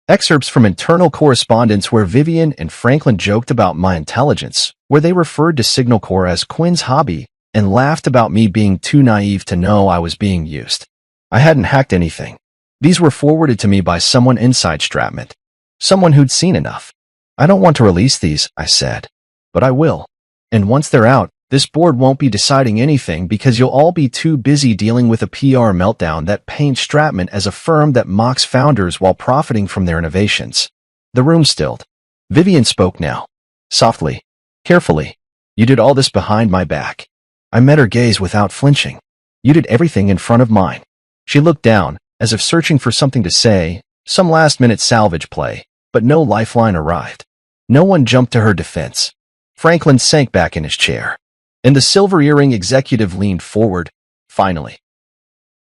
Excerpts from internal correspondence where Vivian and Franklin joked about my intelligence, where they referred to Signal Corps as Quinn's hobby, and laughed about me being too naive to know I was being used. I hadn't hacked anything. These were forwarded to me by someone inside Stratman. Someone who'd seen enough. I don't want to release these, I said. But I will. And once they're out, this board won't be deciding anything because you'll all be too busy dealing with a PR meltdown that paints Stratman as a firm that mocks founders while profiting from their innovations. The room stilled. Vivian spoke now. Softly. Carefully. You did all this behind my back. I met her gaze without flinching. You did everything in front of mine. She looked down, as if searching for something to say, some last-minute salvage play, but no lifeline arrived. No one jumped to her defense. Franklin sank back in his chair. And the silver earring executive leaned forward, finally.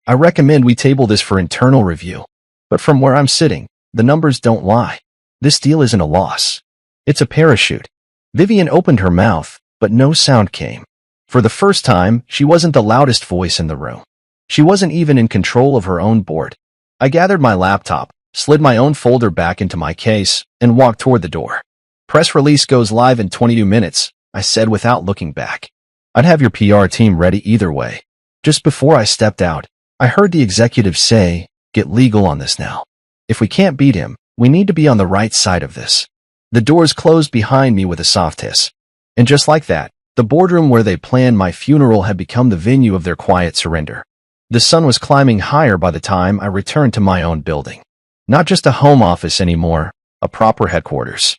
I recommend we table this for internal review. But from where I'm sitting, the numbers don't lie. This deal isn't a loss. It's a parachute. Vivian opened her mouth, but no sound came. For the first time, she wasn't the loudest voice in the room. She wasn't even in control of her own board. I gathered my laptop, slid my own folder back into my case, and walked toward the door. Press release goes live in 22 minutes, I said without looking back. I'd have your PR team ready either way. Just before I stepped out, I heard the executive say, get legal on this now. If we can't beat him, we need to be on the right side of this. The doors closed behind me with a soft hiss. And just like that, the boardroom where they planned my funeral had become the venue of their quiet surrender. The sun was climbing higher by the time I returned to my own building. Not just a home office anymore, a proper headquarters.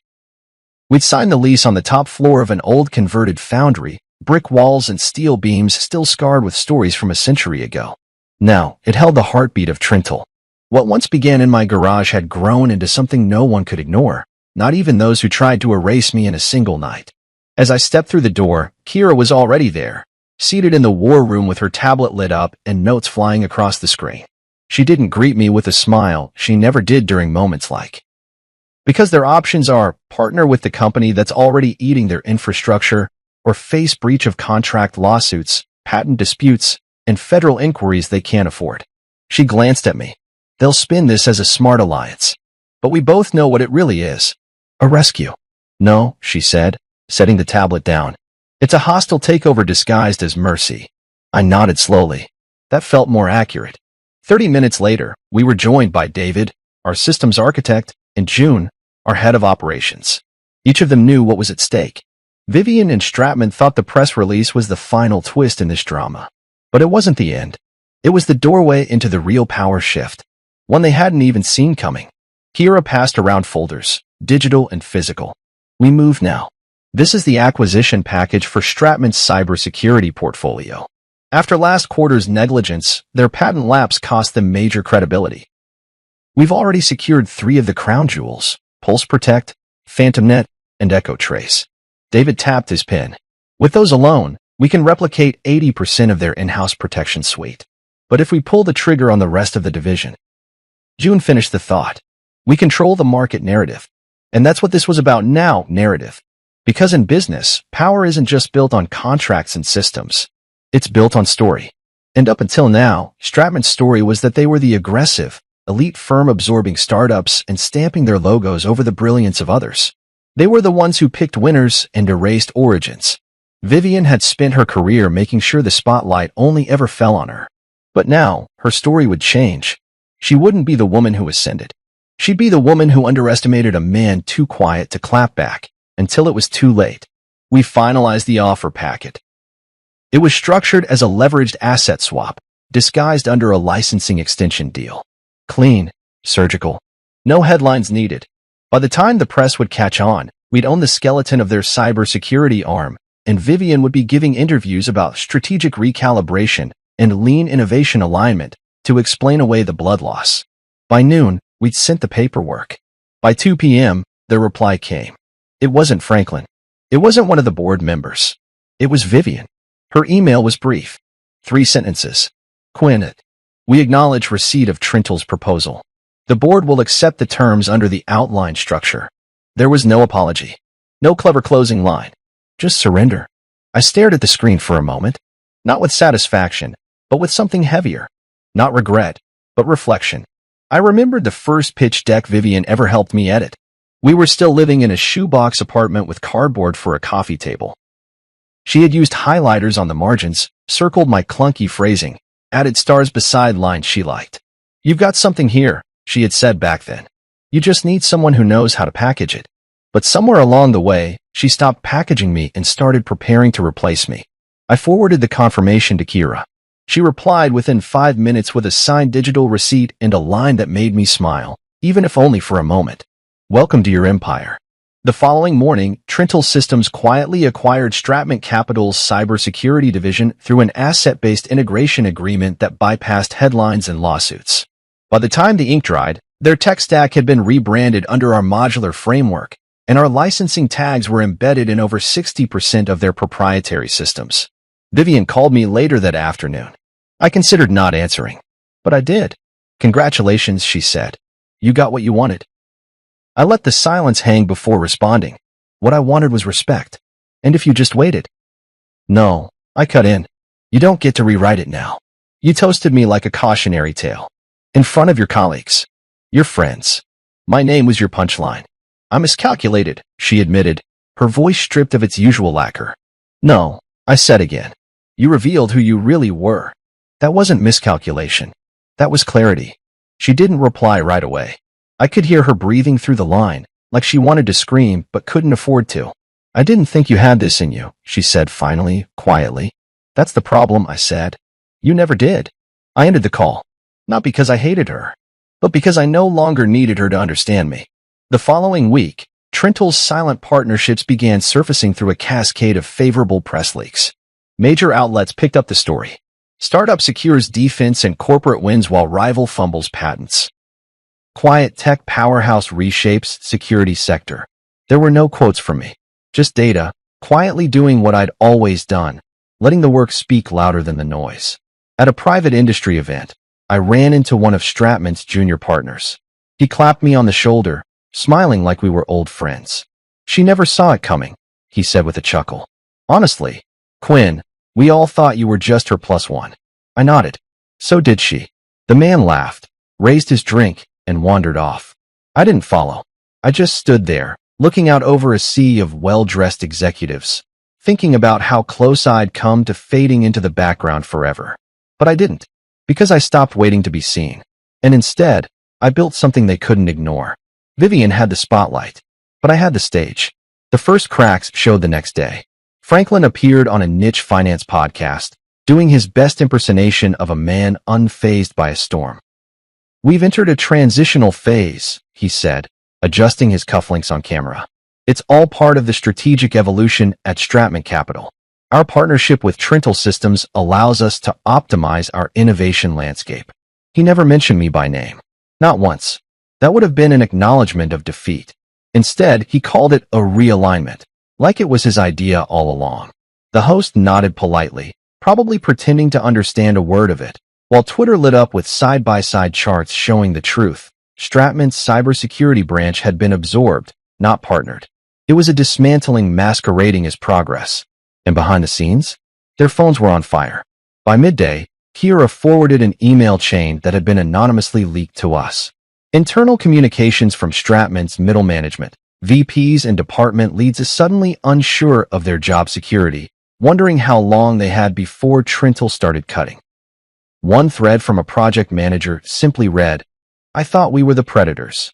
We'd signed the lease on the top floor of an old converted foundry, brick walls and steel beams still scarred with stories from a century ago. Now, it held the heartbeat of Trintel. What once began in my garage had grown into something no one could ignore, not even those who tried to erase me in a single night. As I stepped through the door, Kira was already there, seated in the war room with her tablet lit up and notes flying across the screen. She didn't greet me with a smile, she never did during moments like. Because their options are partner with the company that's already eating their infrastructure, or face breach of contract lawsuits, patent disputes, and federal inquiries they can't afford. She glanced at me. They'll spin this as a smart alliance. But we both know what it really is. A rescue. No, she said, setting the tablet down. It's a hostile takeover disguised as mercy. I nodded slowly. That felt more accurate. 30 minutes later, we were joined by David, our systems architect, and June, our head of operations. Each of them knew what was at stake. Vivian and Stratman thought the press release was the final twist in this drama. But it wasn't the end. It was the doorway into the real power shift, one they hadn't even seen coming. Kira passed around folders, digital and physical. We move now. This is the acquisition package for Stratman's cybersecurity portfolio. After last quarter's negligence, their patent lapse cost them major credibility. We've already secured 3 of the crown jewels, Pulse Protect, PhantomNet, and Echo Trace. David tapped his pen. With those alone, we can replicate 80% of their in-house protection suite. But if we pull the trigger on the rest of the division, June finished the thought. We control the market narrative. And that's what this was about now, narrative. Because in business, power isn't just built on contracts and systems. It's built on story. And up until now, Stratman's story was that they were the aggressive, elite firm absorbing startups and stamping their logos over the brilliance of others. They were the ones who picked winners and erased origins. Vivian had spent her career making sure the spotlight only ever fell on her. But now, her story would change. She wouldn't be the woman who ascended. She'd be the woman who underestimated a man too quiet to clap back, until it was too late. We finalized the offer packet. It was structured as a leveraged asset swap, disguised under a licensing extension deal. Clean, surgical. No headlines needed. By the time the press would catch on, we'd own the skeleton of their cybersecurity arm, and Vivian would be giving interviews about strategic recalibration and lean innovation alignment to explain away the blood loss. By noon, we'd sent the paperwork. By 2 p.m., their reply came. It wasn't Franklin. It wasn't one of the board members. It was Vivian. Her email was brief. 3 sentences. Quinn, we acknowledge receipt of Trentle's proposal. The board will accept the terms under the outline structure. There was no apology. No clever closing line. Just surrender. I stared at the screen for a moment. Not with satisfaction, but with something heavier. Not regret, but reflection. I remembered the first pitch deck Vivian ever helped me edit. We were still living in a shoebox apartment with cardboard for a coffee table. She had used highlighters on the margins, circled my clunky phrasing, added stars beside lines she liked. You've got something here, she had said back then. You just need someone who knows how to package it. But somewhere along the way, she stopped packaging me and started preparing to replace me. I forwarded the confirmation to Kira. She replied within 5 minutes with a signed digital receipt and a line that made me smile, even if only for a moment. Welcome to your empire. The following morning, Trentle Systems quietly acquired Stratman Capital's cybersecurity division through an asset-based integration agreement that bypassed headlines and lawsuits. By the time the ink dried, their tech stack had been rebranded under our modular framework, and our licensing tags were embedded in over 60% of their proprietary systems. Vivian called me later that afternoon. I considered not answering, but I did. Congratulations, she said. You got what you wanted. I let the silence hang before responding. What I wanted was respect. And if you just waited? No, I cut in. You don't get to rewrite it now. You toasted me like a cautionary tale. In front of your colleagues. Your friends. My name was your punchline. I miscalculated, she admitted, her voice stripped of its usual lacquer. No, I said again. You revealed who you really were. That wasn't miscalculation. That was clarity. She didn't reply right away. I could hear her breathing through the line, like she wanted to scream but couldn't afford to. I didn't think you had this in you, she said finally, quietly. That's the problem, I said. You never did. I ended the call. Not because I hated her, but because I no longer needed her to understand me. The following week, Trentle's silent partnerships began surfacing through a cascade of favorable press leaks. Major outlets picked up the story. Startup secures defense and corporate wins while rival fumbles patents. Quiet tech powerhouse reshapes security sector. There were no quotes from me. Just data, quietly doing what I'd always done, letting the work speak louder than the noise. At a private industry event, I ran into one of Stratman's junior partners. He clapped me on the shoulder, smiling like we were old friends. She never saw it coming, he said with a chuckle. Honestly, Quinn, we all thought you were just her +1. I nodded. So did she. The man laughed, raised his drink, and wandered off. I didn't follow. I just stood there, looking out over a sea of well-dressed executives, thinking about how close I'd come to fading into the background forever. But I didn't, because I stopped waiting to be seen. And instead, I built something they couldn't ignore. Vivian had the spotlight, but I had the stage. The first cracks showed the next day. Franklin appeared on a niche finance podcast, doing his best impersonation of a man unfazed by a storm. We've entered a transitional phase, he said, adjusting his cufflinks on camera. It's all part of the strategic evolution at Stratman Capital. Our partnership with Trintel Systems allows us to optimize our innovation landscape. He never mentioned me by name. Not once. That would have been an acknowledgement of defeat. Instead, he called it a realignment, like it was his idea all along. The host nodded politely, probably pretending to understand a word of it, while Twitter lit up with side-by-side charts showing the truth. Stratman's cybersecurity branch had been absorbed, not partnered. It was a dismantling masquerading as progress. And behind the scenes, their phones were on fire. By midday, Kira forwarded an email chain that had been anonymously leaked to us. Internal communications from Stratman's middle management, VPs and department leads is suddenly unsure of their job security, wondering how long they had before Trintel started cutting. One thread from a project manager simply read, "I thought we were the predators."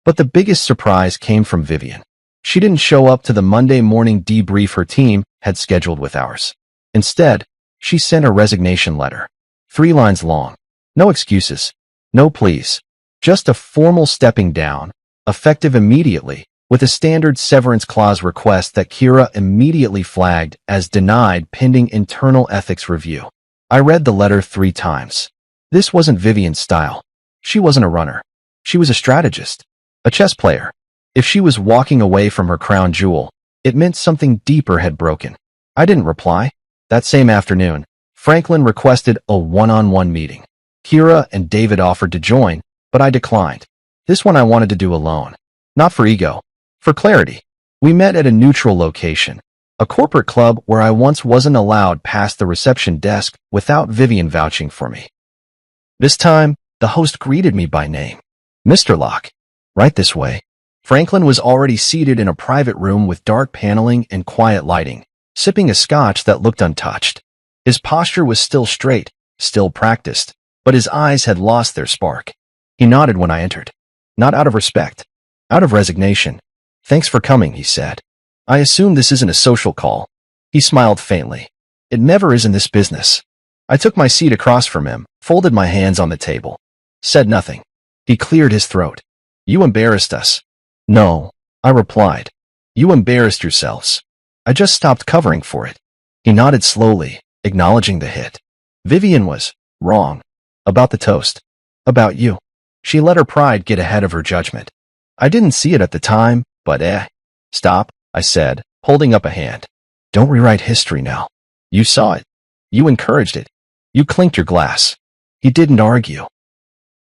But the biggest surprise came from Vivian. She didn't show up to the Monday morning debrief her team had scheduled with ours. Instead, she sent a resignation letter. 3 lines long. No excuses. No pleas. Just a formal stepping down, effective immediately, with a standard severance clause request that Kira immediately flagged as denied pending internal ethics review. I read the letter 3 times. This wasn't Vivian's style. She wasn't a runner. She was a strategist. A chess player. If she was walking away from her crown jewel, it meant something deeper had broken. I didn't reply. That same afternoon, Franklin requested a one-on-one meeting. Kira and David offered to join, but I declined. This one I wanted to do alone. Not for ego. For clarity. We met at a neutral location, a corporate club where I once wasn't allowed past the reception desk without Vivian vouching for me. This time, the host greeted me by name. Mr. Locke. Right this way. Franklin was already seated in a private room with dark paneling and quiet lighting, sipping a scotch that looked untouched. His posture was still straight, still practiced, but his eyes had lost their spark. He nodded when I entered. Not out of respect. Out of resignation. "Thanks for coming," he said. "I assume this isn't a social call." He smiled faintly. "It never is in this business." I took my seat across from him, folded my hands on the table. Said nothing. He cleared his throat. "You embarrassed us." "No," I replied. "You embarrassed yourselves. I just stopped covering for it." He nodded slowly, acknowledging the hit. Vivian was wrong. About the toast. About you. She let her pride get ahead of her judgment. I didn't see it at the time, but Stop, I said, holding up a hand. Don't rewrite history now. You saw it. You encouraged it. You clinked your glass. He didn't argue.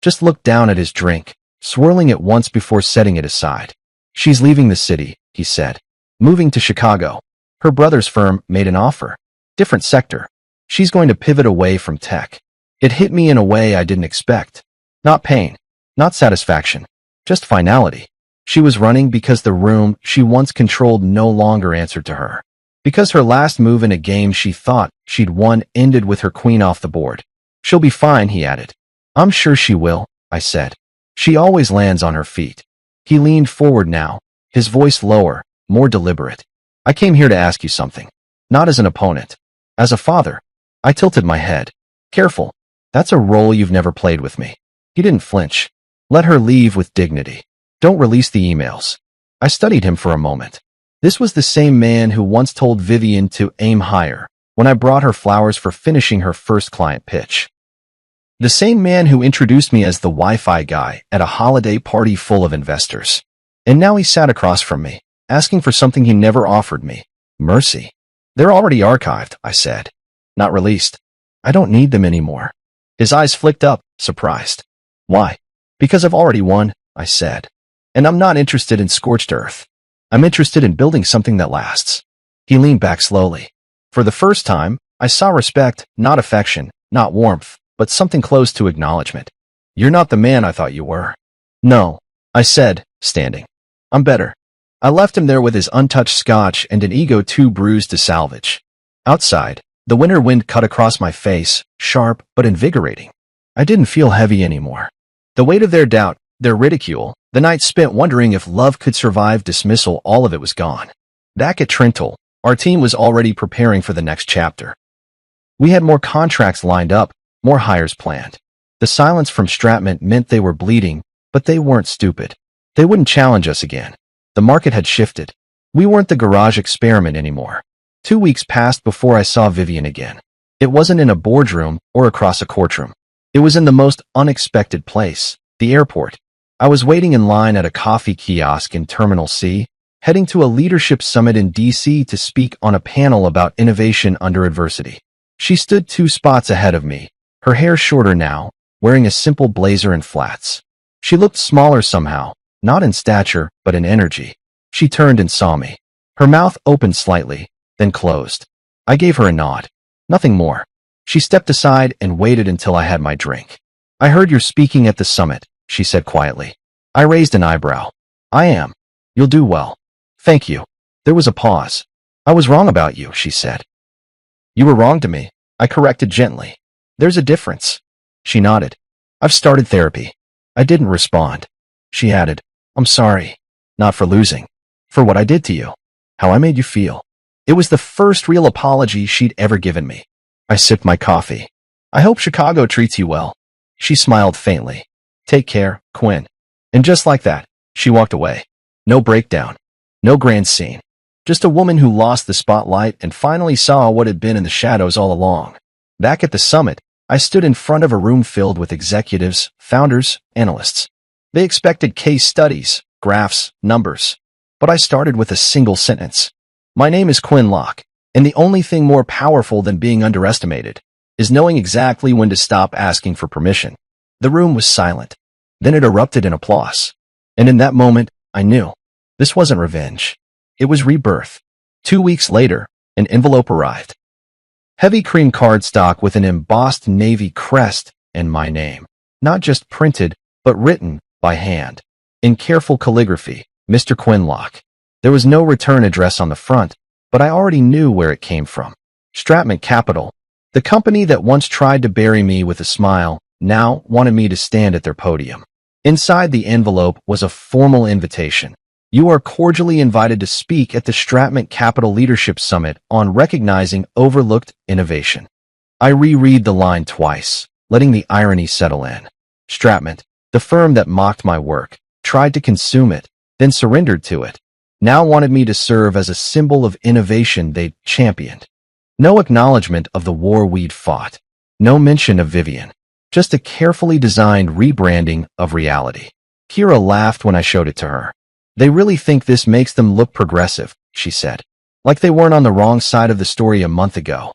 Just looked down at his drink, swirling it once before setting it aside. She's leaving the city, he said. Moving to Chicago. Her brother's firm made an offer. Different sector. She's going to pivot away from tech. It hit me in a way I didn't expect. Not pain. Not satisfaction. Just finality. She was running because the room she once controlled no longer answered to her. Because her last move in a game she thought she'd won ended with her queen off the board. She'll be fine, he added. I'm sure she will, I said. She always lands on her feet. He leaned forward now, his voice lower, more deliberate. I came here to ask you something. Not as an opponent. As a father. I tilted my head. Careful. That's a role you've never played with me. He didn't flinch. Let her leave with dignity. Don't release the emails. I studied him for a moment. This was the same man who once told Vivian to aim higher when I brought her flowers for finishing her first client pitch. The same man who introduced me as the Wi-Fi guy at a holiday party full of investors. And now he sat across from me, asking for something he never offered me. Mercy. They're already archived, I said. Not released. I don't need them anymore. His eyes flicked up, surprised. Why? Because I've already won, I said. And I'm not interested in scorched earth. I'm interested in building something that lasts. He leaned back slowly. For the first time, I saw respect, not affection, not warmth, but something close to acknowledgement. You're not the man I thought you were. No, I said, standing. I'm better. I left him there with his untouched scotch and an ego too bruised to salvage. Outside, the winter wind cut across my face, sharp but invigorating. I didn't feel heavy anymore. The weight of their doubt, their ridicule, the night spent wondering if love could survive dismissal, all of it was gone. Back at Trintel, our team was already preparing for the next chapter. We had more contracts lined up, more hires planned. The silence from Stratman meant they were bleeding, but they weren't stupid. They wouldn't challenge us again. The market had shifted. We weren't the garage experiment anymore. 2 weeks passed before I saw Vivian again. It wasn't in a boardroom or across a courtroom. It was in the most unexpected place, the airport. I was waiting in line at a coffee kiosk in Terminal C, heading to a leadership summit in DC to speak on a panel about innovation under adversity. She stood 2 spots ahead of me, her hair shorter now, wearing a simple blazer and flats. She looked smaller somehow, not in stature, but in energy. She turned and saw me. Her mouth opened slightly, then closed. I gave her a nod. Nothing more. She stepped aside and waited until I had my drink. "I heard you're speaking at the summit," she said quietly. I raised an eyebrow. "I am. You'll do well. Thank you." There was a pause. "I was wrong about you," she said. "You were wrong to me," I corrected gently. "There's a difference." She nodded. "I've started therapy." I didn't respond. She added, "I'm sorry. Not for losing. For what I did to you. How I made you feel." It was the first real apology she'd ever given me. I sipped my coffee. "I hope Chicago treats you well." She smiled faintly. "Take care, Quinn." And just like that, she walked away. No breakdown. No grand scene. Just a woman who lost the spotlight and finally saw what had been in the shadows all along. Back at the summit, I stood in front of a room filled with executives, founders, analysts. They expected case studies, graphs, numbers. But I started with a single sentence. "My name is Quinn Locke, and the only thing more powerful than being underestimated is knowing exactly when to stop asking for permission." The room was silent. Then it erupted in applause. And in that moment, I knew. This wasn't revenge. It was rebirth. 2 weeks later, an envelope arrived. Heavy cream cardstock with an embossed navy crest and my name. Not just printed, but written by hand. In careful calligraphy, Mr. Quinn Locke. There was no return address on the front, but I already knew where it came from. Stratman Capital. The company that once tried to bury me with a smile, now wanted me to stand at their podium. Inside the envelope was a formal invitation. "You are cordially invited to speak at the Stratman Capital Leadership Summit on recognizing overlooked innovation." I reread the line twice, letting the irony settle in. Stratman, the firm that mocked my work, tried to consume it, then surrendered to it, now wanted me to serve as a symbol of innovation they'd championed. No acknowledgement of the war we'd fought. No mention of Vivian. Just a carefully designed rebranding of reality. Kira laughed when I showed it to her. "They really think this makes them look progressive," she said. "Like they weren't on the wrong side of the story a month ago."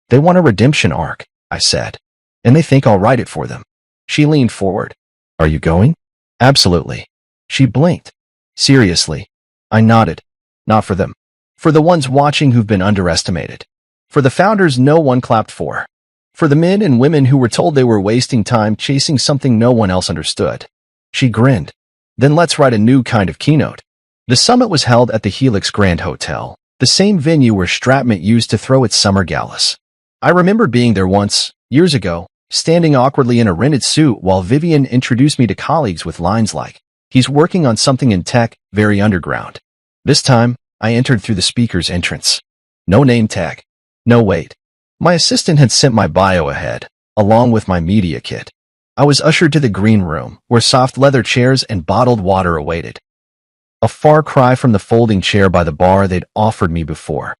"They want a redemption arc," I said. "And they think I'll write it for them." She leaned forward. "Are you going?" "Absolutely." She blinked. "Seriously?" I nodded. "Not for them. For the ones watching who've been underestimated. For the founders no one clapped for. For the men and women who were told they were wasting time chasing something no one else understood." She grinned. "Then let's write a new kind of keynote." The summit was held at the Helix Grand Hotel, the same venue where Stratman used to throw its summer galas. I remember being there once, years ago, standing awkwardly in a rented suit while Vivian introduced me to colleagues with lines like, "He's working on something in tech, very underground." This time, I entered through the speaker's entrance. No name tag. No wait. My assistant had sent my bio ahead, along with my media kit. I was ushered to the green room, where soft leather chairs and bottled water awaited. A far cry from the folding chair by the bar they'd offered me before.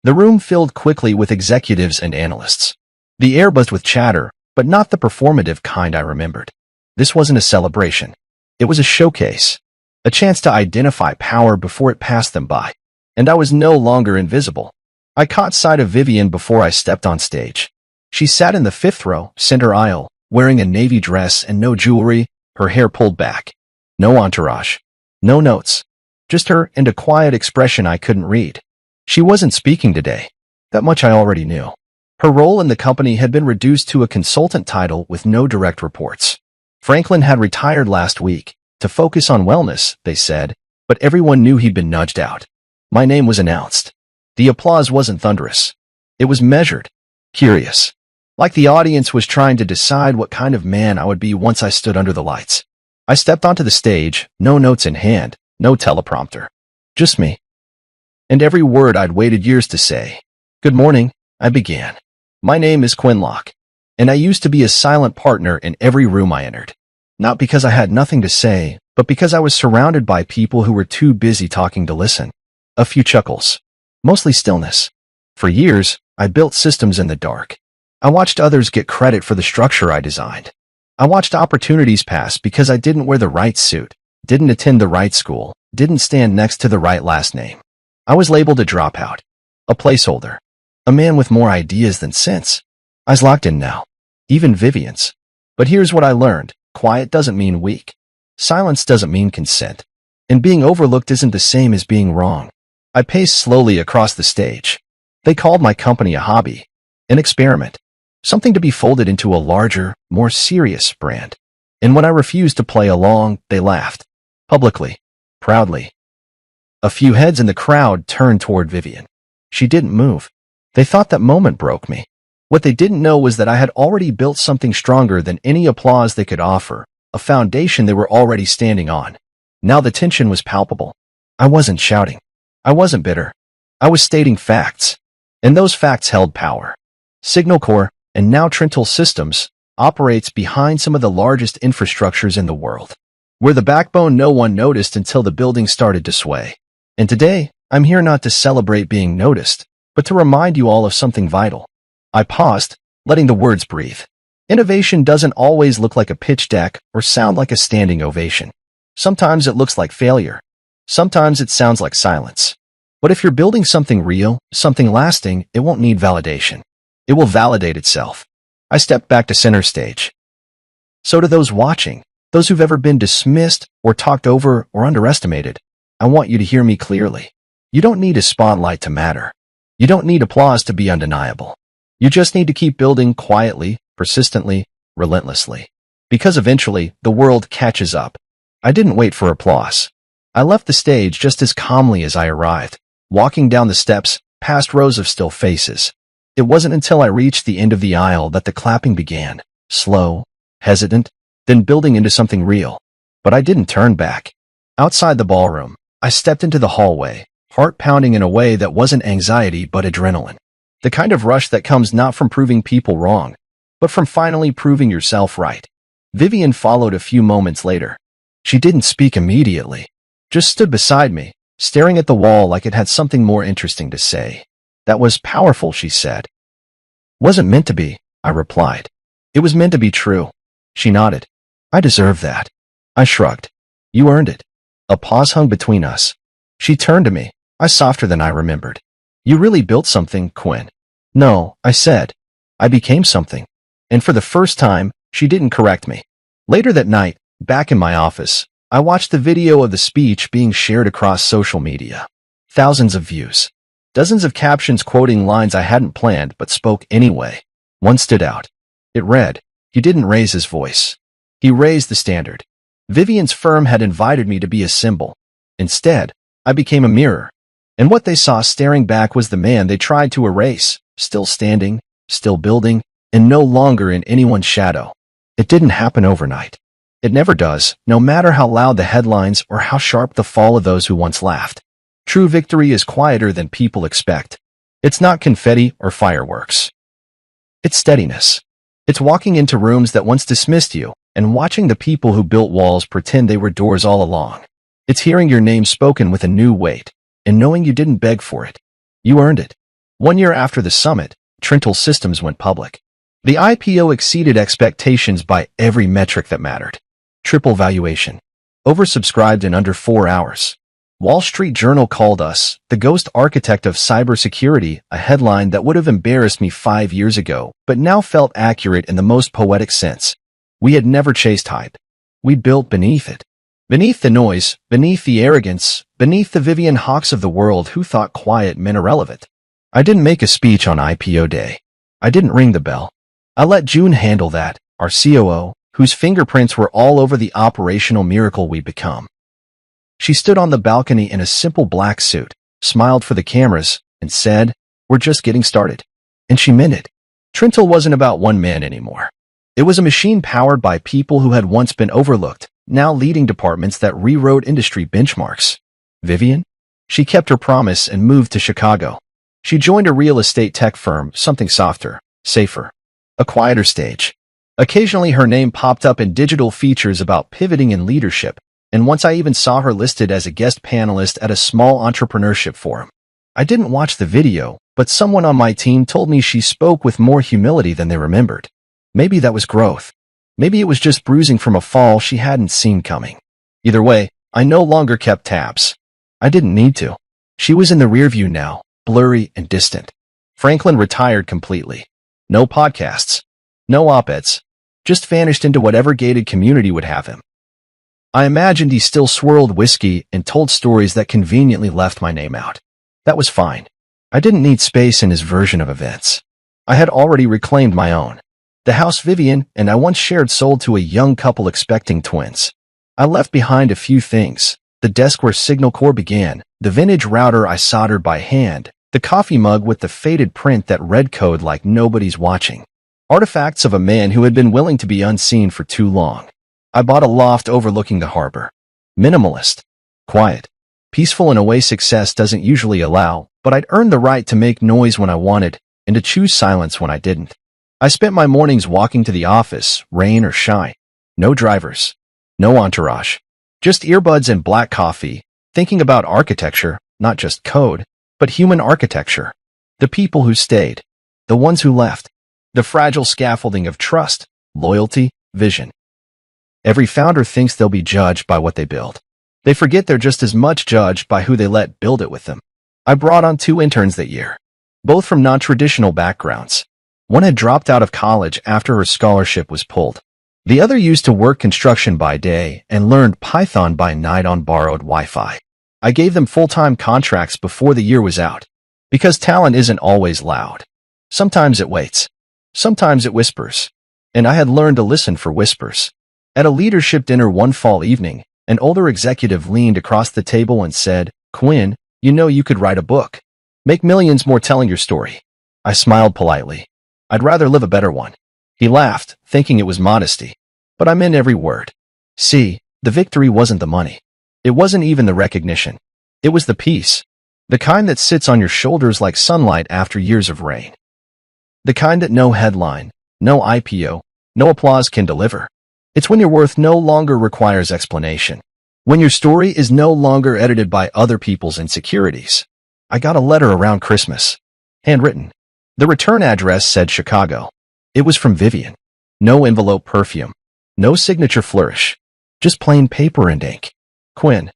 The room filled quickly with executives and analysts. The air buzzed with chatter, but not the performative kind I remembered. This wasn't a celebration. It was a showcase. A chance to identify power before it passed them by. And I was no longer invisible. I caught sight of Vivian before I stepped on stage. She sat in the 5th row, center aisle, wearing a navy dress and no jewelry, her hair pulled back. No entourage. No notes. Just her and a quiet expression I couldn't read. She wasn't speaking today. That much I already knew. Her role in the company had been reduced to a consultant title with no direct reports. Franklin had retired last week, to focus on wellness, they said, but everyone knew he'd been nudged out. My name was announced. The applause wasn't thunderous. It was measured, curious. Like the audience was trying to decide what kind of man I would be once I stood under the lights. I stepped onto the stage, no notes in hand, no teleprompter. Just me. And every word I'd waited years to say. "Good morning," I began. "My name is Quinn Locke, and I used to be a silent partner in every room I entered. Not because I had nothing to say, but because I was surrounded by people who were too busy talking to listen. A few chuckles. Mostly stillness. For years, I built systems in the dark. I watched others get credit for the structure I designed. I watched opportunities pass because I didn't wear the right suit, didn't attend the right school, didn't stand next to the right last name. I was labeled a dropout, a placeholder, a man with more ideas than sense. Eyes locked in now, even Vivian's. But here's what I learned. Quiet doesn't mean weak. Silence doesn't mean consent. And being overlooked isn't the same as being wrong. I paced slowly across the stage. They called my company a hobby, an experiment, something to be folded into a larger, more serious brand. And when I refused to play along, they laughed. Publicly. Proudly. A few heads in the crowd turned toward Vivian. She didn't move. They thought that moment broke me. What they didn't know was that I had already built something stronger than any applause they could offer, a foundation they were already standing on. Now the tension was palpable. I wasn't shouting. I wasn't bitter. I was stating facts. And those facts held power. Signal Corps, and now Trental Systems, operates behind some of the largest infrastructures in the world. We're the backbone no one noticed until the building started to sway. And today, I'm here not to celebrate being noticed, but to remind you all of something vital. I paused, letting the words breathe. Innovation doesn't always look like a pitch deck or sound like a standing ovation. Sometimes it looks like failure. Sometimes it sounds like silence. But if you're building something real, something lasting, it won't need validation. It will validate itself. I stepped back to center stage. So to those watching, those who've ever been dismissed or talked over or underestimated, I want you to hear me clearly. You don't need a spotlight to matter. You don't need applause to be undeniable. You just need to keep building quietly, persistently, relentlessly. Because eventually, the world catches up. I didn't wait for applause. I left the stage just as calmly as I arrived, walking down the steps, past rows of still faces. It wasn't until I reached the end of the aisle that the clapping began, slow, hesitant, then building into something real. But I didn't turn back. Outside the ballroom, I stepped into the hallway, heart pounding in a way that wasn't anxiety but adrenaline. The kind of rush that comes not from proving people wrong, but from finally proving yourself right. Vivian followed a few moments later. She didn't speak immediately, just stood beside me, staring at the wall like it had something more interesting to say. That was powerful, she said. Wasn't meant to be, I replied. It was meant to be true. She nodded. I deserve that. I shrugged. You earned it. A pause hung between us. She turned to me, eyes softer than I remembered. You really built something, Quinn. No, I said. I became something. And for the first time, she didn't correct me. Later that night, back in my office, I watched the video of the speech being shared across social media. Thousands of views. Dozens of captions quoting lines I hadn't planned but spoke anyway. One stood out. It read, "He didn't raise his voice. He raised the standard." Vivian's firm had invited me to be a symbol. Instead, I became a mirror. And what they saw staring back was the man they tried to erase, still standing, still building, and no longer in anyone's shadow. It didn't happen overnight. It never does, no matter how loud the headlines or how sharp the fall of those who once laughed. True victory is quieter than people expect. It's not confetti or fireworks. It's steadiness. It's walking into rooms that once dismissed you and watching the people who built walls pretend they were doors all along. It's hearing your name spoken with a new weight and knowing you didn't beg for it. You earned it. 1 year after the summit, Trental Systems went public. The IPO exceeded expectations by every metric that mattered. Triple valuation. Oversubscribed in under 4 hours. Wall Street Journal called us the ghost architect of cybersecurity, a headline that would have embarrassed me 5 years ago, but now felt accurate in the most poetic sense. We had never chased hype. We built beneath it. Beneath the noise, beneath the arrogance, beneath the Vivian Hawks of the world who thought quiet meant irrelevant. I didn't make a speech on IPO day. I didn't ring the bell. I let June handle that, our COO, whose fingerprints were all over the operational miracle we'd become. She stood on the balcony in a simple black suit, smiled for the cameras, and said, "We're just getting started." And she meant it. Trental wasn't about one man anymore. It was a machine powered by people who had once been overlooked, now leading departments that rewrote industry benchmarks. Vivian? She kept her promise and moved to Chicago. She joined a real estate tech firm, something softer, safer, a quieter stage. Occasionally her name popped up in digital features about pivoting and leadership, And once I even saw her listed as a guest panelist at a small entrepreneurship forum. I didn't watch the video, but someone on my team told me she spoke with more humility than they remembered. Maybe that was growth. Maybe it was just bruising from a fall she hadn't seen coming. Either way, I no longer kept tabs. I didn't need to. She was in the rearview now, blurry and distant. Franklin retired completely. No podcasts. No op-eds. Just vanished into whatever gated community would have him. I imagined he still swirled whiskey and told stories that conveniently left my name out. That was fine. I didn't need space in his version of events. I had already reclaimed my own. The house Vivian and I once shared sold to a young couple expecting twins. I left behind a few things. The desk where Signal Core began, the vintage router I soldered by hand, the coffee mug with the faded print that read code like nobody's watching. Artifacts of a man who had been willing to be unseen for too long. I bought a loft overlooking the harbor. Minimalist. Quiet. Peaceful in a way success doesn't usually allow, but I'd earned the right to make noise when I wanted and to choose silence when I didn't. I spent my mornings walking to the office, rain or shine. No drivers. No entourage. Just earbuds and black coffee, thinking about architecture, not just code, but human architecture. The people who stayed. The ones who left. The fragile scaffolding of trust, loyalty, vision. Every founder thinks they'll be judged by what they build. They forget they're just as much judged by who they let build it with them. I brought on 2 interns that year, both from non-traditional backgrounds. One had dropped out of college after her scholarship was pulled. The other used to work construction by day and learned Python by night on borrowed Wi-Fi. I gave them full-time contracts before the year was out, because talent isn't always loud. Sometimes it waits. Sometimes it whispers. And I had learned to listen for whispers. At a leadership dinner one fall evening, an older executive leaned across the table and said, "Quinn, you know you could write a book. Make millions more telling your story." I smiled politely. I'd rather live a better one. He laughed, thinking it was modesty. But I meant every word. See, the victory wasn't the money. It wasn't even the recognition. It was the peace. The kind that sits on your shoulders like sunlight after years of rain. The kind that no headline, no IPO, no applause can deliver. It's when your worth no longer requires explanation. When your story is no longer edited by other people's insecurities. I got a letter around Christmas. Handwritten. The return address said Chicago. It was from Vivian. No envelope perfume. No signature flourish. Just plain paper and ink. Quinn,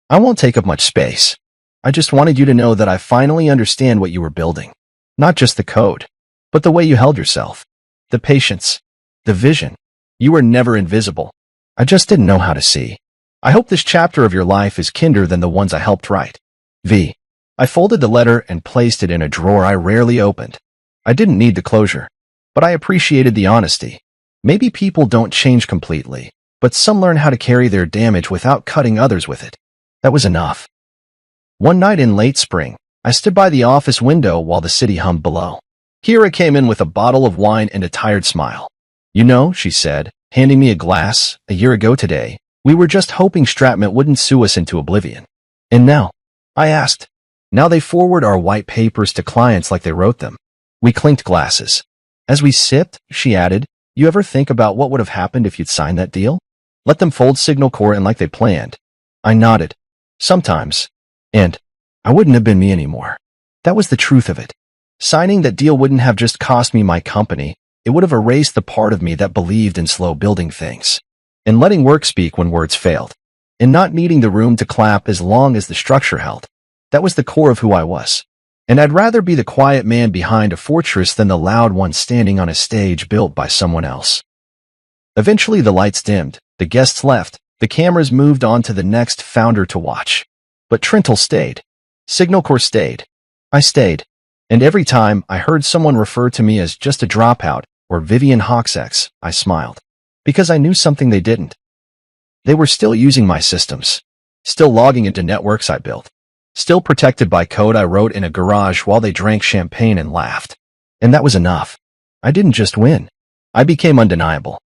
I won't take up much space. I just wanted you to know that I finally understand what you were building. Not just the code, but the way you held yourself. The patience. The vision. You were never invisible. I just didn't know how to see. I hope this chapter of your life is kinder than the ones I helped write. V. I folded the letter and placed it in a drawer I rarely opened. I didn't need the closure, but I appreciated the honesty. Maybe people don't change completely, but some learn how to carry their damage without cutting others with it. That was enough. One night in late spring, I stood by the office window while the city hummed below. Kira came in with a bottle of wine and a tired smile. "You know," she said, handing me a glass, "a year ago today, we were just hoping Stratman wouldn't sue us into oblivion. And now?" I asked. "Now they forward our white papers to clients like they wrote them." We clinked glasses. As we sipped, she added, "You ever think about what would have happened if you'd signed that deal? Let them fold Signal Core in like they planned." I nodded. Sometimes. And I wouldn't have been me anymore. That was the truth of it. Signing that deal wouldn't have just cost me my company. It would have erased the part of me that believed in slow building things. And letting work speak when words failed. And not needing the room to clap as long as the structure held. That was the core of who I was. And I'd rather be the quiet man behind a fortress than the loud one standing on a stage built by someone else. Eventually the lights dimmed, the guests left, the cameras moved on to the next founder to watch. But Trental stayed. Signal Core stayed. I stayed. And every time I heard someone refer to me as just a dropout or Vivian Hawksex, I smiled. Because I knew something they didn't. They were still using my systems. Still logging into networks I built. Still protected by code I wrote in a garage while they drank champagne and laughed. And that was enough. I didn't just win. I became undeniable.